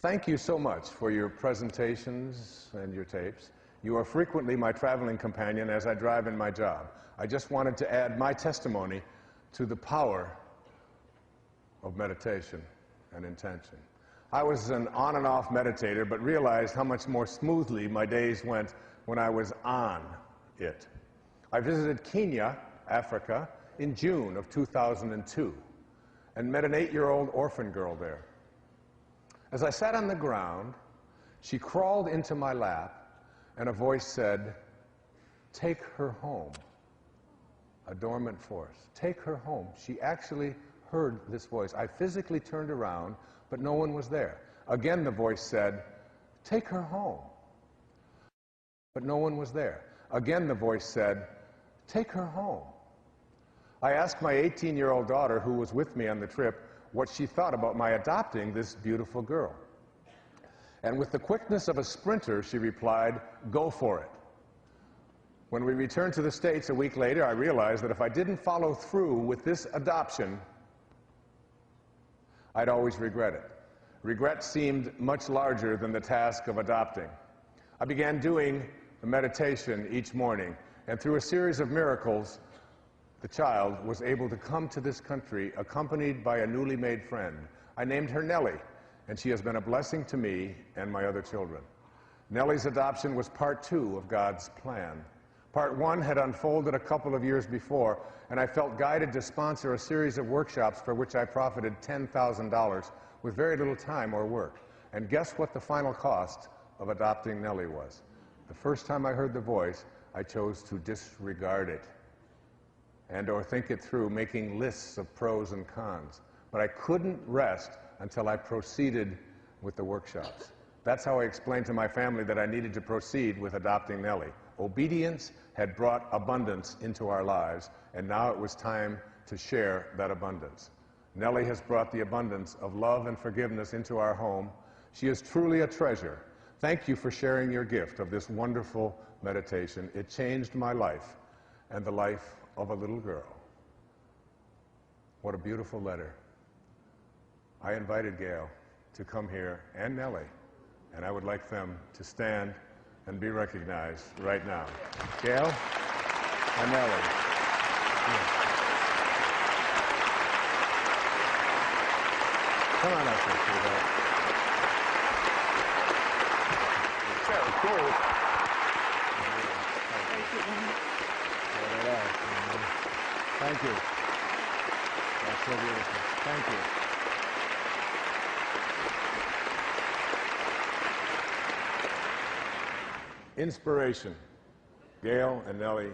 thank you so much for your presentations and your tapes. You are frequently my traveling companion as I drive in my job. I just wanted to add my testimony to the power of meditation and intention. I was an on and off meditator, but realized how much more smoothly my days went when I was on it. I visited Kenya, Africa, in June of 2002, and met an 8-year-old orphan girl there. As I sat on the ground, she crawled into my lap, and a voice said, 'Take her home.' A dormant force. Take her home." She actually heard this voice. I physically turned around, but no one was there. Again, the voice said, "Take her home." But no one was there. Again, the voice said, "Take her home." I asked my 18-year-old daughter, who was with me on the trip, what she thought about my adopting this beautiful girl. And with the quickness of a sprinter, she replied, "Go for it." When we returned to the States a week later, I realized that if I didn't follow through with this adoption, I'd always regret it. Regret seemed much larger than the task of adopting. I began doing the meditation each morning, and through a series of miracles, the child was able to come to this country accompanied by a newly made friend. I named her Nellie, and she has been a blessing to me and my other children. Nellie's adoption was part 2 of God's plan. Part 1 had unfolded a couple of years before, and I felt guided to sponsor a series of workshops for which I profited $10,000 with very little time or work. And guess what the final cost of adopting Nellie was? The first time I heard the voice, I chose to disregard it and/or think it through, making lists of pros and cons. But I couldn't rest until I proceeded with the workshops. That's how I explained to my family that I needed to proceed with adopting Nellie. Obedience had brought abundance into our lives, and now it was time to share that abundance. Nellie has brought the abundance of love and forgiveness into our home. She is truly a treasure. Thank you for sharing your gift of this wonderful meditation. It changed my life and the life of a little girl. What a beautiful letter. I invited Gail to come here, and Nellie, and I would like them to stand and be recognized right now. Gail and Nellie. Yeah. Come on up here, sweetheart. So cool. Thank you. That's so beautiful. Thank you. Inspiration. Gail and Nellie,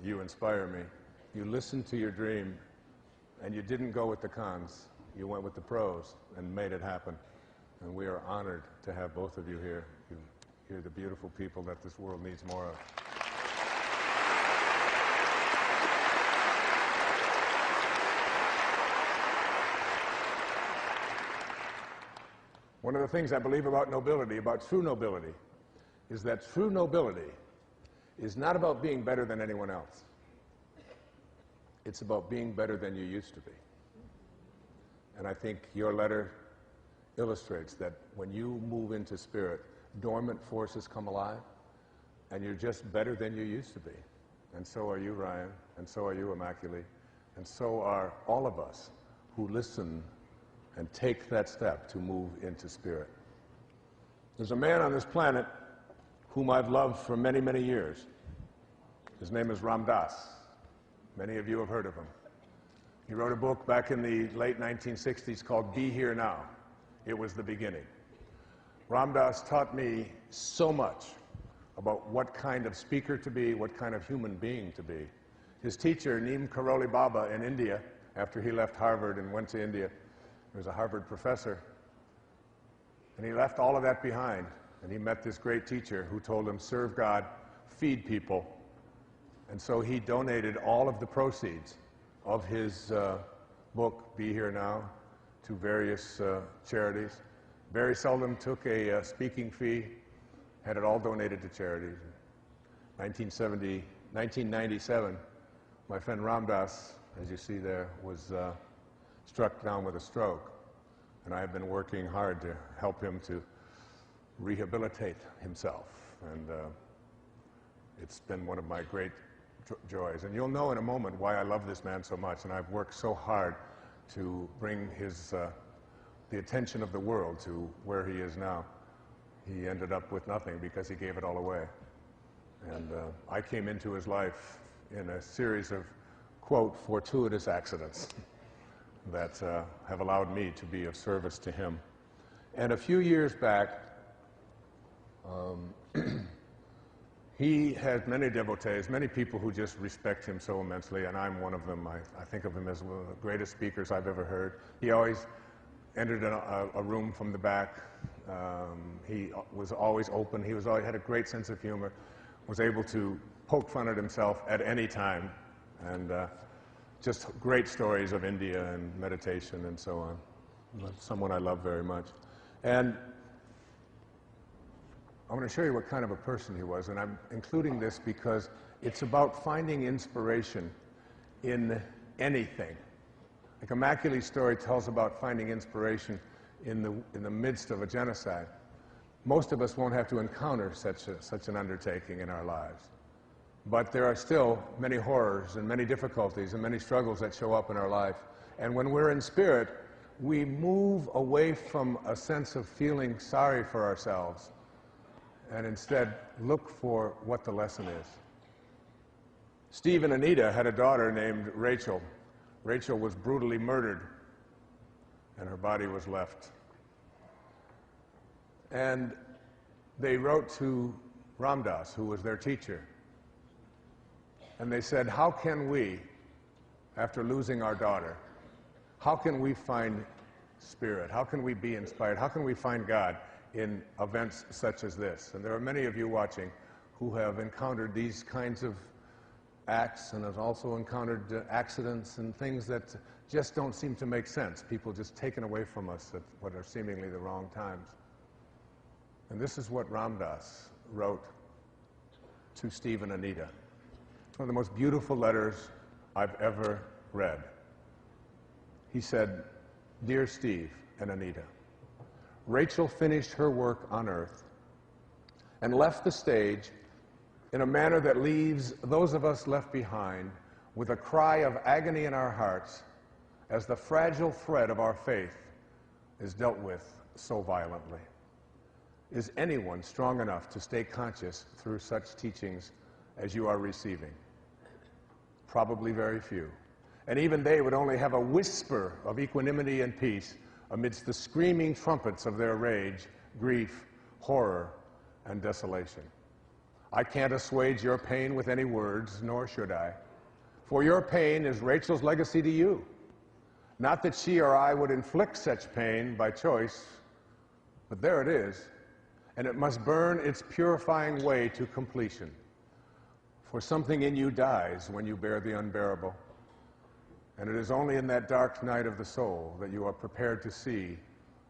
you inspire me. You listened to your dream, and you didn't go with the cons. You went with the pros and made it happen. And we are honored to have both of you here. You're the beautiful people that this world needs more of. One of the things I believe about nobility, about true nobility, is that true nobility is not about being better than anyone else. It's about being better than you used to be. And I think your letter illustrates that when you move into spirit, dormant forces come alive, and you're just better than you used to be. And so are you, Ryan, and so are you, Immaculée, and so are all of us who listen and take that step to move into spirit. There's a man on this planet whom I've loved for many, many years. His name is Ram Dass. Many of you have heard of him. He wrote a book back in the late 1960s called Be Here Now. It was the beginning. Ram Dass taught me so much about what kind of speaker to be, what kind of human being to be. His teacher, Neem Karoli Baba, in India, after he left Harvard and went to India, he was a Harvard professor, and he left all of that behind, and he met this great teacher who told him, serve God, feed people. And so he donated all of the proceeds of his book, Be Here Now, to various charities. Very seldom took a speaking fee, had it all donated to charities. 1997, my friend Ram Dass, as you see there, was struck down with a stroke. And I have been working hard to help him to rehabilitate himself. And it's been one of my great joys. And you'll know in a moment why I love this man so much. And I've worked so hard to bring his, the attention of the world to where he is now. He ended up with nothing because he gave it all away. And I came into his life in a series of, quote, fortuitous accidents that have allowed me to be of service to him. And a few years back, he had many devotees, many people who just respect him so immensely, and I'm one of them. I think of him as one of the greatest speakers I've ever heard. He always entered a room from the back. He was always open. He always had a great sense of humor, was able to poke fun at himself at any time, and just great stories of India and meditation and so on. Someone I love very much. And I want to show you what kind of a person he was, and I'm including this because it's about finding inspiration in anything. Like Immaculee's story tells about finding inspiration in the midst of a genocide. Most of us won't have to encounter such an undertaking in our lives. But there are still many horrors and many difficulties and many struggles that show up in our life. And when we're in spirit, we move away from a sense of feeling sorry for ourselves and instead look for what the lesson is. Steve and Anita had a daughter named Rachel. Rachel was brutally murdered, and her body was left. And they wrote to Ram Dass, who was their teacher, and they said, how can we, after losing our daughter, how can we find spirit? How can we be inspired? How can we find God in events such as this? And there are many of you watching who have encountered these kinds of acts and have also encountered accidents and things that just don't seem to make sense. People just taken away from us at what are seemingly the wrong times. And this is what Ram Dass wrote to Steve and Anita. One of the most beautiful letters I've ever read. He said, Dear Steve and Anita. Rachel finished her work on earth and left the stage in a manner that leaves those of us left behind with a cry of agony in our hearts as the fragile thread of our faith is dealt with so violently. Is anyone strong enough to stay conscious through such teachings as you are receiving? Probably very few. And even they would only have a whisper of equanimity and peace amidst the screaming trumpets of their rage, grief, horror, and desolation. I can't assuage your pain with any words, nor should I. For your pain is Rachel's legacy to you. Not that she or I would inflict such pain by choice, but there it is, and it must burn its purifying way to completion. For something in you dies when you bear the unbearable, and it is only in that dark night of the soul that you are prepared to see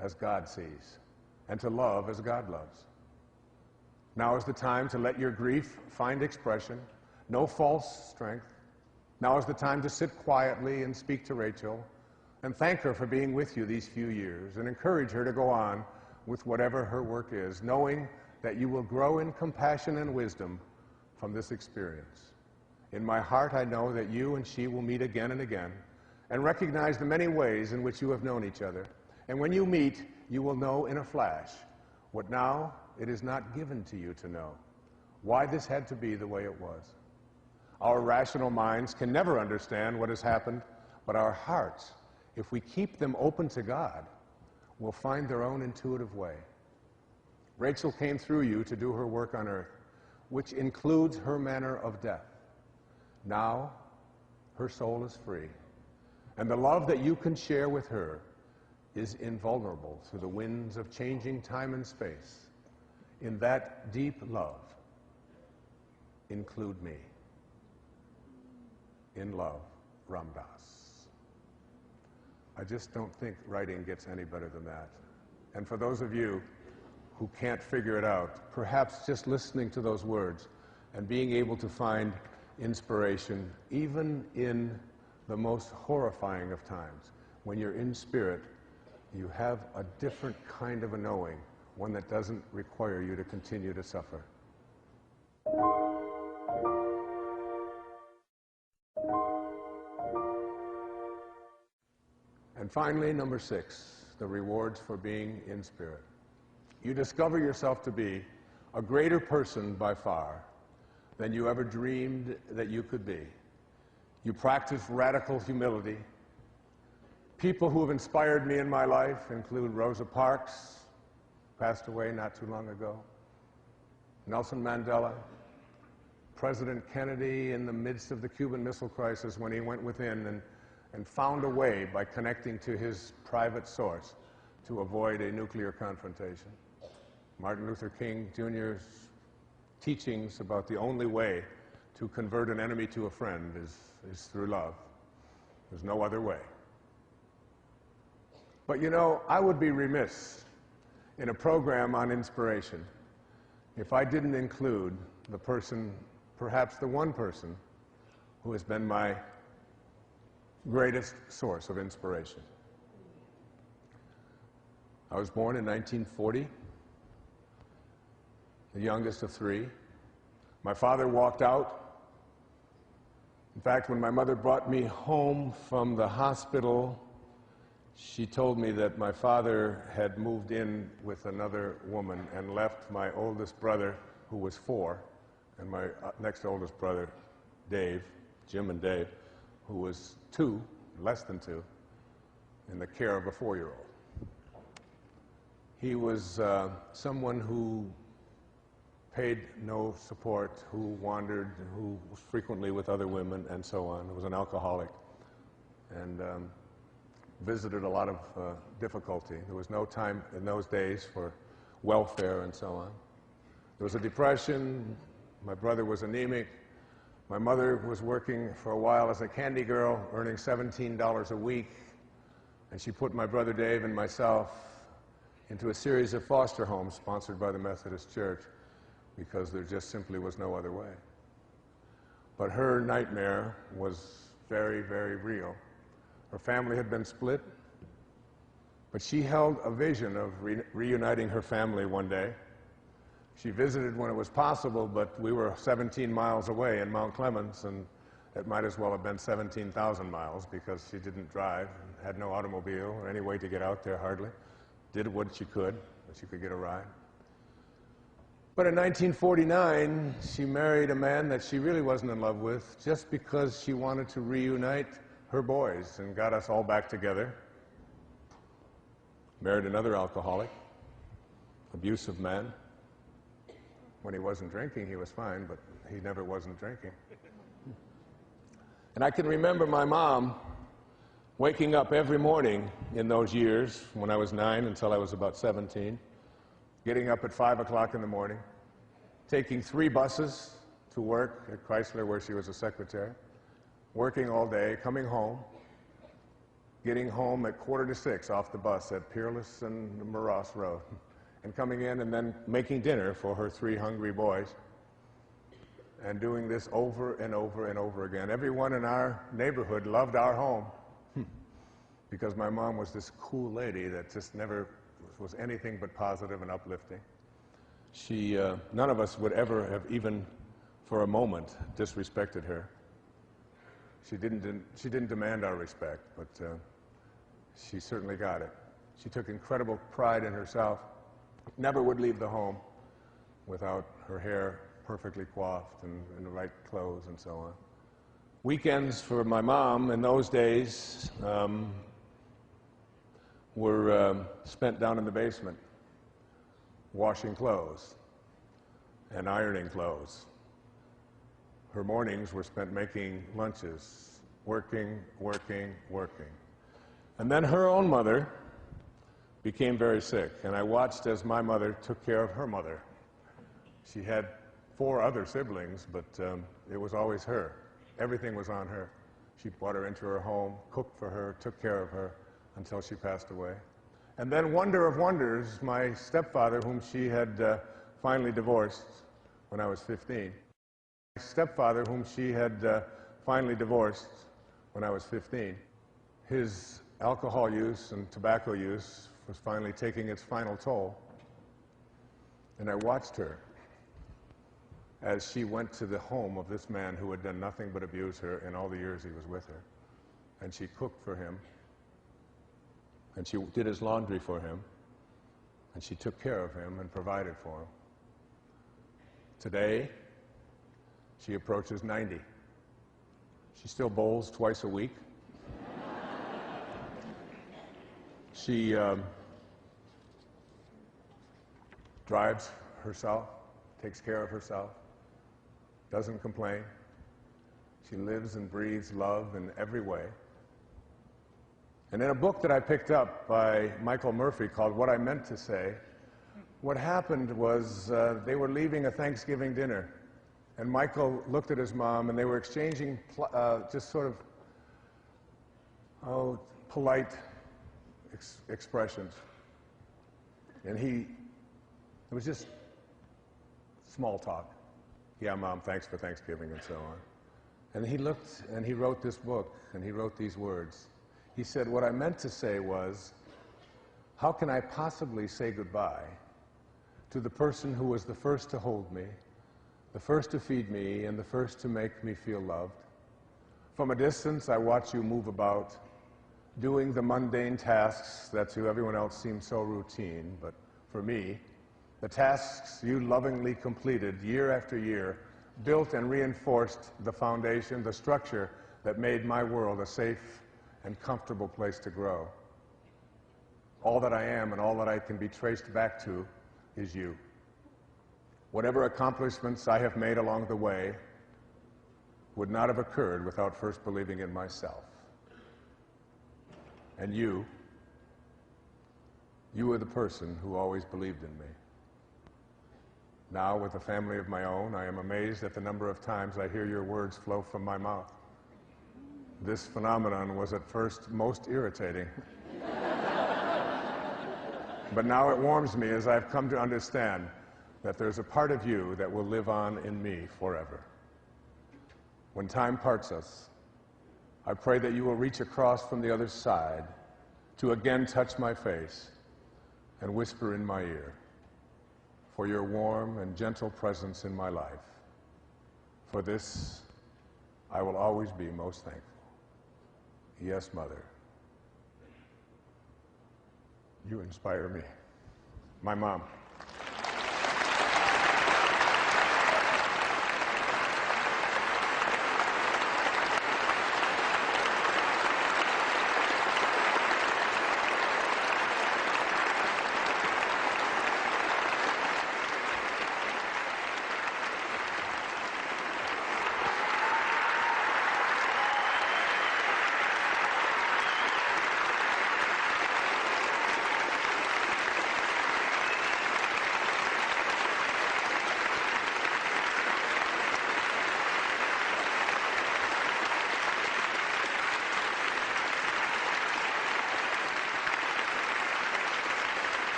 as God sees, and to love as God loves. Now is the time to let your grief find expression, no false strength. Now is the time to sit quietly and speak to Rachel, and thank her for being with you these few years, and encourage her to go on with whatever her work is, knowing that you will grow in compassion and wisdom from this experience. In my heart, I know that you and she will meet again and again, and recognize the many ways in which you have known each other. And when you meet, you will know in a flash what now it is not given to you to know, why this had to be the way it was. Our rational minds can never understand what has happened, but our hearts, if we keep them open to God, will find their own intuitive way. Rachel came through you to do her work on earth, which includes her manner of death. Now, her soul is free, and the love that you can share with her is invulnerable to the winds of changing time and space. In that deep love, include me. In love, Ram Dass. I just don't think writing gets any better than that. And for those of you who can't figure it out, perhaps just listening to those words and being able to find inspiration, even in the most horrifying of times, when you're in spirit, you have a different kind of a knowing, one that doesn't require you to continue to suffer. And finally, number 6, the rewards for being in spirit. You discover yourself to be a greater person by far than you ever dreamed that you could be. You practice radical humility. People who have inspired me in my life include Rosa Parks, passed away not too long ago, Nelson Mandela, President Kennedy in the midst of the Cuban Missile Crisis when he went within and found a way by connecting to his private source to avoid a nuclear confrontation. Martin Luther King Jr.'s teachings about the only way to convert an enemy to a friend is through love. There's no other way. But you know, I would be remiss in a program on inspiration if I didn't include the person, perhaps the one person, who has been my greatest source of inspiration. I was born in 1940, the youngest of 3. My father walked out. In fact, when my mother brought me home from the hospital, she told me that my father had moved in with another woman and left my oldest brother, who was 4, and my next oldest brother, Dave, Jim and Dave, who was 2, less than 2, in the care of a 4-year-old. He was someone who paid no support, who wandered, who was frequently with other women, and so on. He was an alcoholic, and visited a lot of difficulty. There was no time in those days for welfare and so on. There was a depression. My brother was anemic. My mother was working for a while as a candy girl, earning $17 a week, and she put my brother Dave and myself into a series of foster homes sponsored by the Methodist Church because there just simply was no other way. But her nightmare was very, very real. Her family had been split. But she held a vision of reuniting her family one day. She visited when it was possible, but we were 17 miles away in Mount Clemens, and it might as well have been 17,000 miles because she didn't drive, had no automobile or any way to get out there hardly. Did what she could, but she could get a ride. But in 1949, she married a man that she really wasn't in love with just because she wanted to reunite her boys and got us all back together. Married another alcoholic, abusive man. When he wasn't drinking, he was fine, but he never wasn't drinking. And I can remember my mom waking up every morning in those years, when I was 9 until I was about 17, getting up at 5 o'clock in the morning, taking 3 buses to work at Chrysler where she was a secretary, working all day, coming home, getting home at 5:45 off the bus at Peerless and Moross Road, and coming in and then making dinner for her 3 hungry boys, and doing this over and over and over again. Everyone in our neighborhood loved our home because my mom was this cool lady that just never was anything but positive and uplifting. None of us would ever have even for a moment disrespected her. She didn't demand our respect, but she certainly got it. She took incredible pride in herself, never would leave the home without her hair perfectly coiffed and in the right clothes and so on. Weekends for my mom in those days were spent down in the basement, washing clothes and ironing clothes. Her mornings were spent making lunches, working, working, working. And then her own mother became very sick, and I watched as my mother took care of her mother. She had 4 other siblings, but it was always her. Everything was on her. She brought her into her home, cooked for her, took care of her until she passed away. And then, wonder of wonders, my stepfather, whom she had finally divorced when I was 15, his alcohol use and tobacco use was finally taking its final toll. And I watched her as she went to the home of this man who had done nothing but abuse her in all the years he was with her. And she cooked for him, and she did his laundry for him, and she took care of him and provided for him. Today, she approaches 90. She still bowls twice a week. She drives herself, takes care of herself, doesn't complain. She lives and breathes love in every way. And in a book that I picked up by Michael Murphy called What I Meant to Say, what happened was they were leaving a Thanksgiving dinner, and Michael looked at his mom, and they were exchanging just sort of polite expressions. And it was just small talk. Yeah, Mom, thanks for Thanksgiving and so on. And he looked and he wrote this book, and he wrote these words. He said, what I meant to say was, how can I possibly say goodbye to the person who was the first to hold me, the first to feed me, and the first to make me feel loved? From a distance, I watch you move about, doing the mundane tasks that to everyone else seem so routine, but for me, the tasks you lovingly completed year after year built and reinforced the foundation, the structure that made my world a safe and comfortable place to grow. All that I am and all that I can be traced back to is you. Whatever accomplishments I have made along the way would not have occurred without first believing in myself. And you were the person who always believed in me. Now, with a family of my own, I am amazed at the number of times I hear your words flow from my mouth. This phenomenon was at first most irritating. But now it warms me as I've come to understand that there's a part of you that will live on in me forever. When time parts us, I pray that you will reach across from the other side to again touch my face and whisper in my ear, for your warm and gentle presence in my life. For this, I will always be most thankful. Yes, Mother. You inspire me. My mom.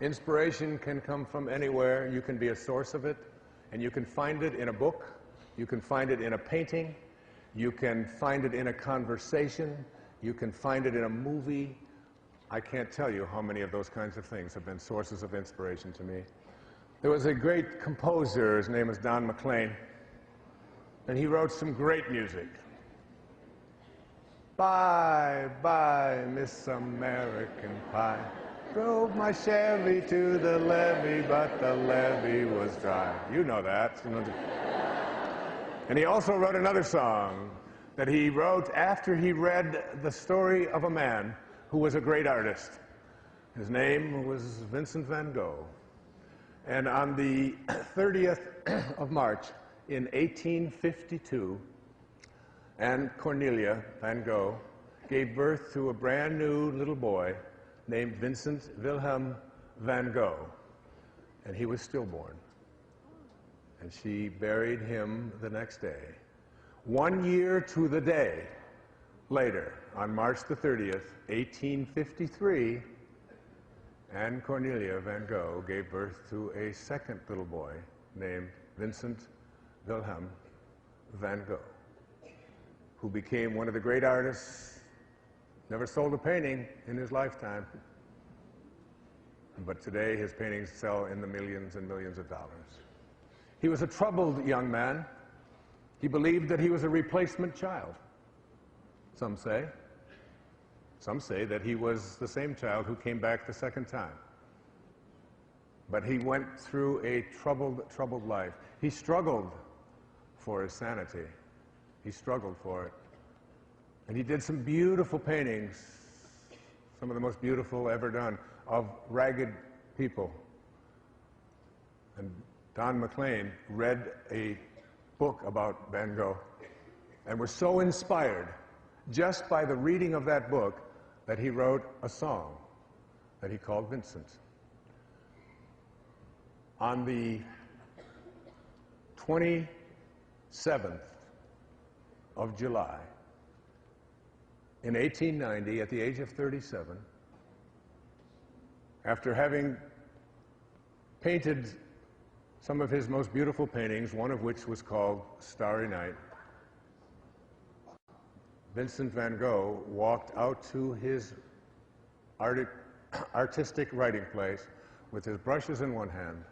Inspiration can come from anywhere. You can be a source of it, and you can find it in a book, you can find it in a painting, you can find it in a conversation, you can find it in a movie. I can't tell you how many of those kinds of things have been sources of inspiration to me. There was a great composer, his name is Don McLean, and he wrote some great music. Bye, bye, Miss American Pie. Drove my Chevy to the levee, but the levee was dry. You know that. And he also wrote another song that he wrote after he read the story of a man who was a great artist. His name was Vincent van Gogh. And on the 30th of March in 1852, Anne Cornelia van Gogh gave birth to a brand new little boy named Vincent Wilhelm van Gogh, and he was stillborn. And she buried him the next day. 1 year to the day later, on March the 30th, 1853, Anne Cornelia van Gogh gave birth to a second little boy named Vincent Wilhelm van Gogh, who became one of the great artists. Never sold a painting in his lifetime, but today his paintings sell in the millions and millions of dollars. He was a troubled young man. He believed that he was a replacement child, some say. Some say that he was the same child who came back the second time. But he went through a troubled life. He struggled for his sanity. He struggled for it. And he did some beautiful paintings, some of the most beautiful ever done, of ragged people. And Don McLean read a book about Van Gogh and was so inspired just by the reading of that book that he wrote a song that he called Vincent. On the 27th of July, in 1890, at the age of 37, after having painted some of his most beautiful paintings, one of which was called Starry Night, Vincent van Gogh walked out to his artistic writing place with his brushes in one hand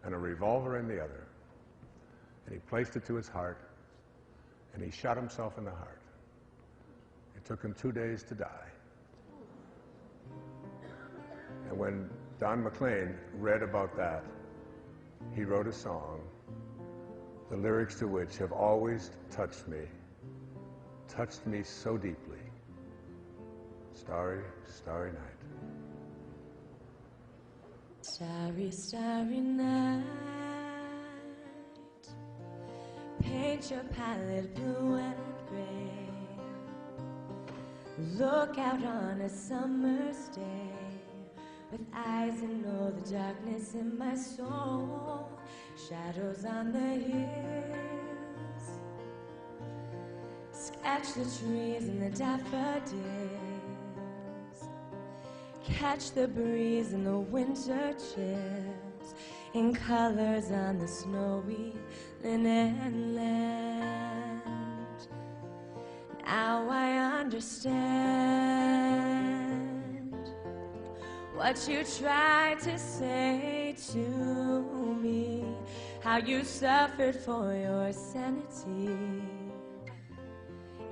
and a revolver in the other. And he placed it to his heart, and he shot himself in the heart. It took him 2 days to die. And when Don McLean read about that, he wrote a song, the lyrics to which have always touched me so deeply. Starry, starry night. Starry, starry night. Paint your palette blue and gray. Look out on a summer's day with eyes that know the darkness in my soul. Shadows on the hills. Sketch the trees and the daffodils. Catch the breeze and the winter chills. in colors on the snowy linen land. Now I understand what you tried to say to me, how you suffered for your sanity,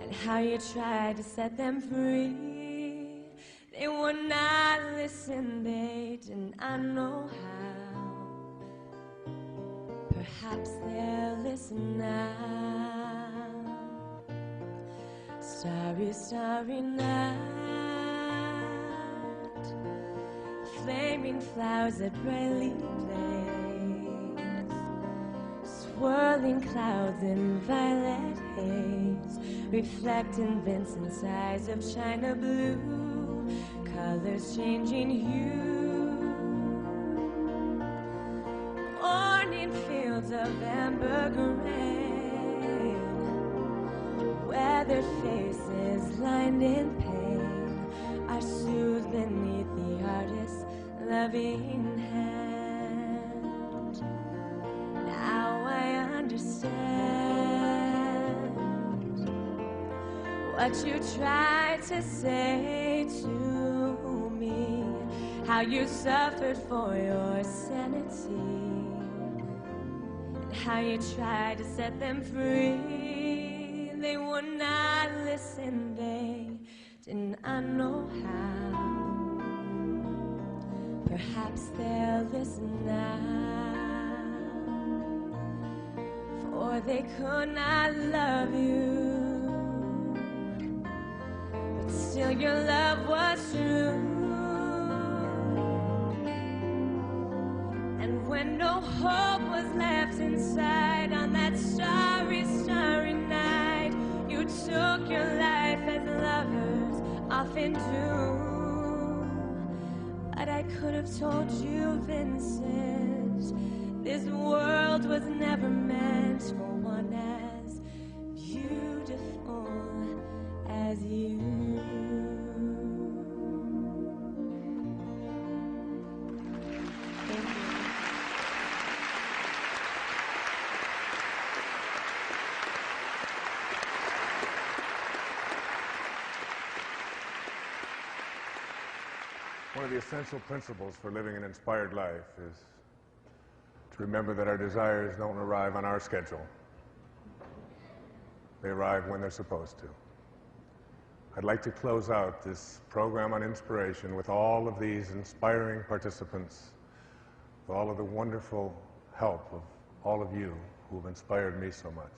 and how you tried to set them free. They would not listen, they did not know how. Perhaps they'll listen now. Starry, starry night, flaming flowers that brightly blaze, swirling clouds in violet haze, reflecting Vincent's eyes of china blue, colors changing hue, morning fields of amber grain, weathered faces lined in pain are soothed beneath the artist's loving hand. Now I understand what you tried to say to me, how you suffered for your sanity, and how you tried to set them free. They would not listen, they did not know how. Perhaps they'll listen now, for they could not love you, but still your love was true. And when no hope was left inside on that starry, starry night, you took your life as lovers often do. But I could have told you, Vincent, this world was never meant for one as beautiful as you. Thank you. One of the essential principles for living an inspired life is to remember that our desires don't arrive on our schedule. They arrive when they're supposed to. I'd like to close out this program on inspiration with all of these inspiring participants, with all of the wonderful help of all of you who have inspired me so much,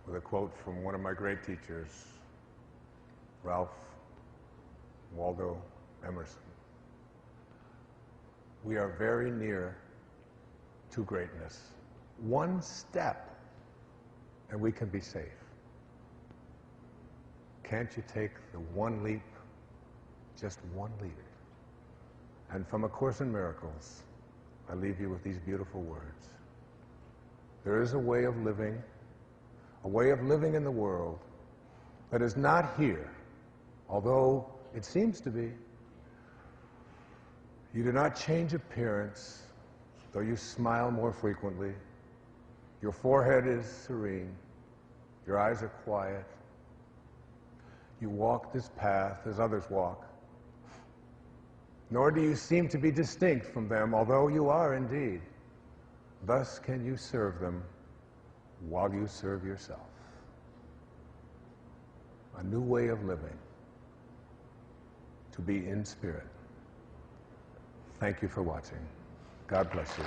with a quote from one of my great teachers, Ralph Waldo Emerson. We are very near to greatness. One step and we can be safe. Can't you take the one leap, just one leap? And from A Course in Miracles, I leave you with these beautiful words. There is a way of living in the world that is not here, although it seems to be. You do not change appearance, though you smile more frequently. Your forehead is serene. Your eyes are quiet. You walk this path as others walk. Nor do you seem to be distinct from them, although you are indeed. Thus can you serve them while you serve yourself. A new way of living, to be in spirit. Thank you for watching. God bless you.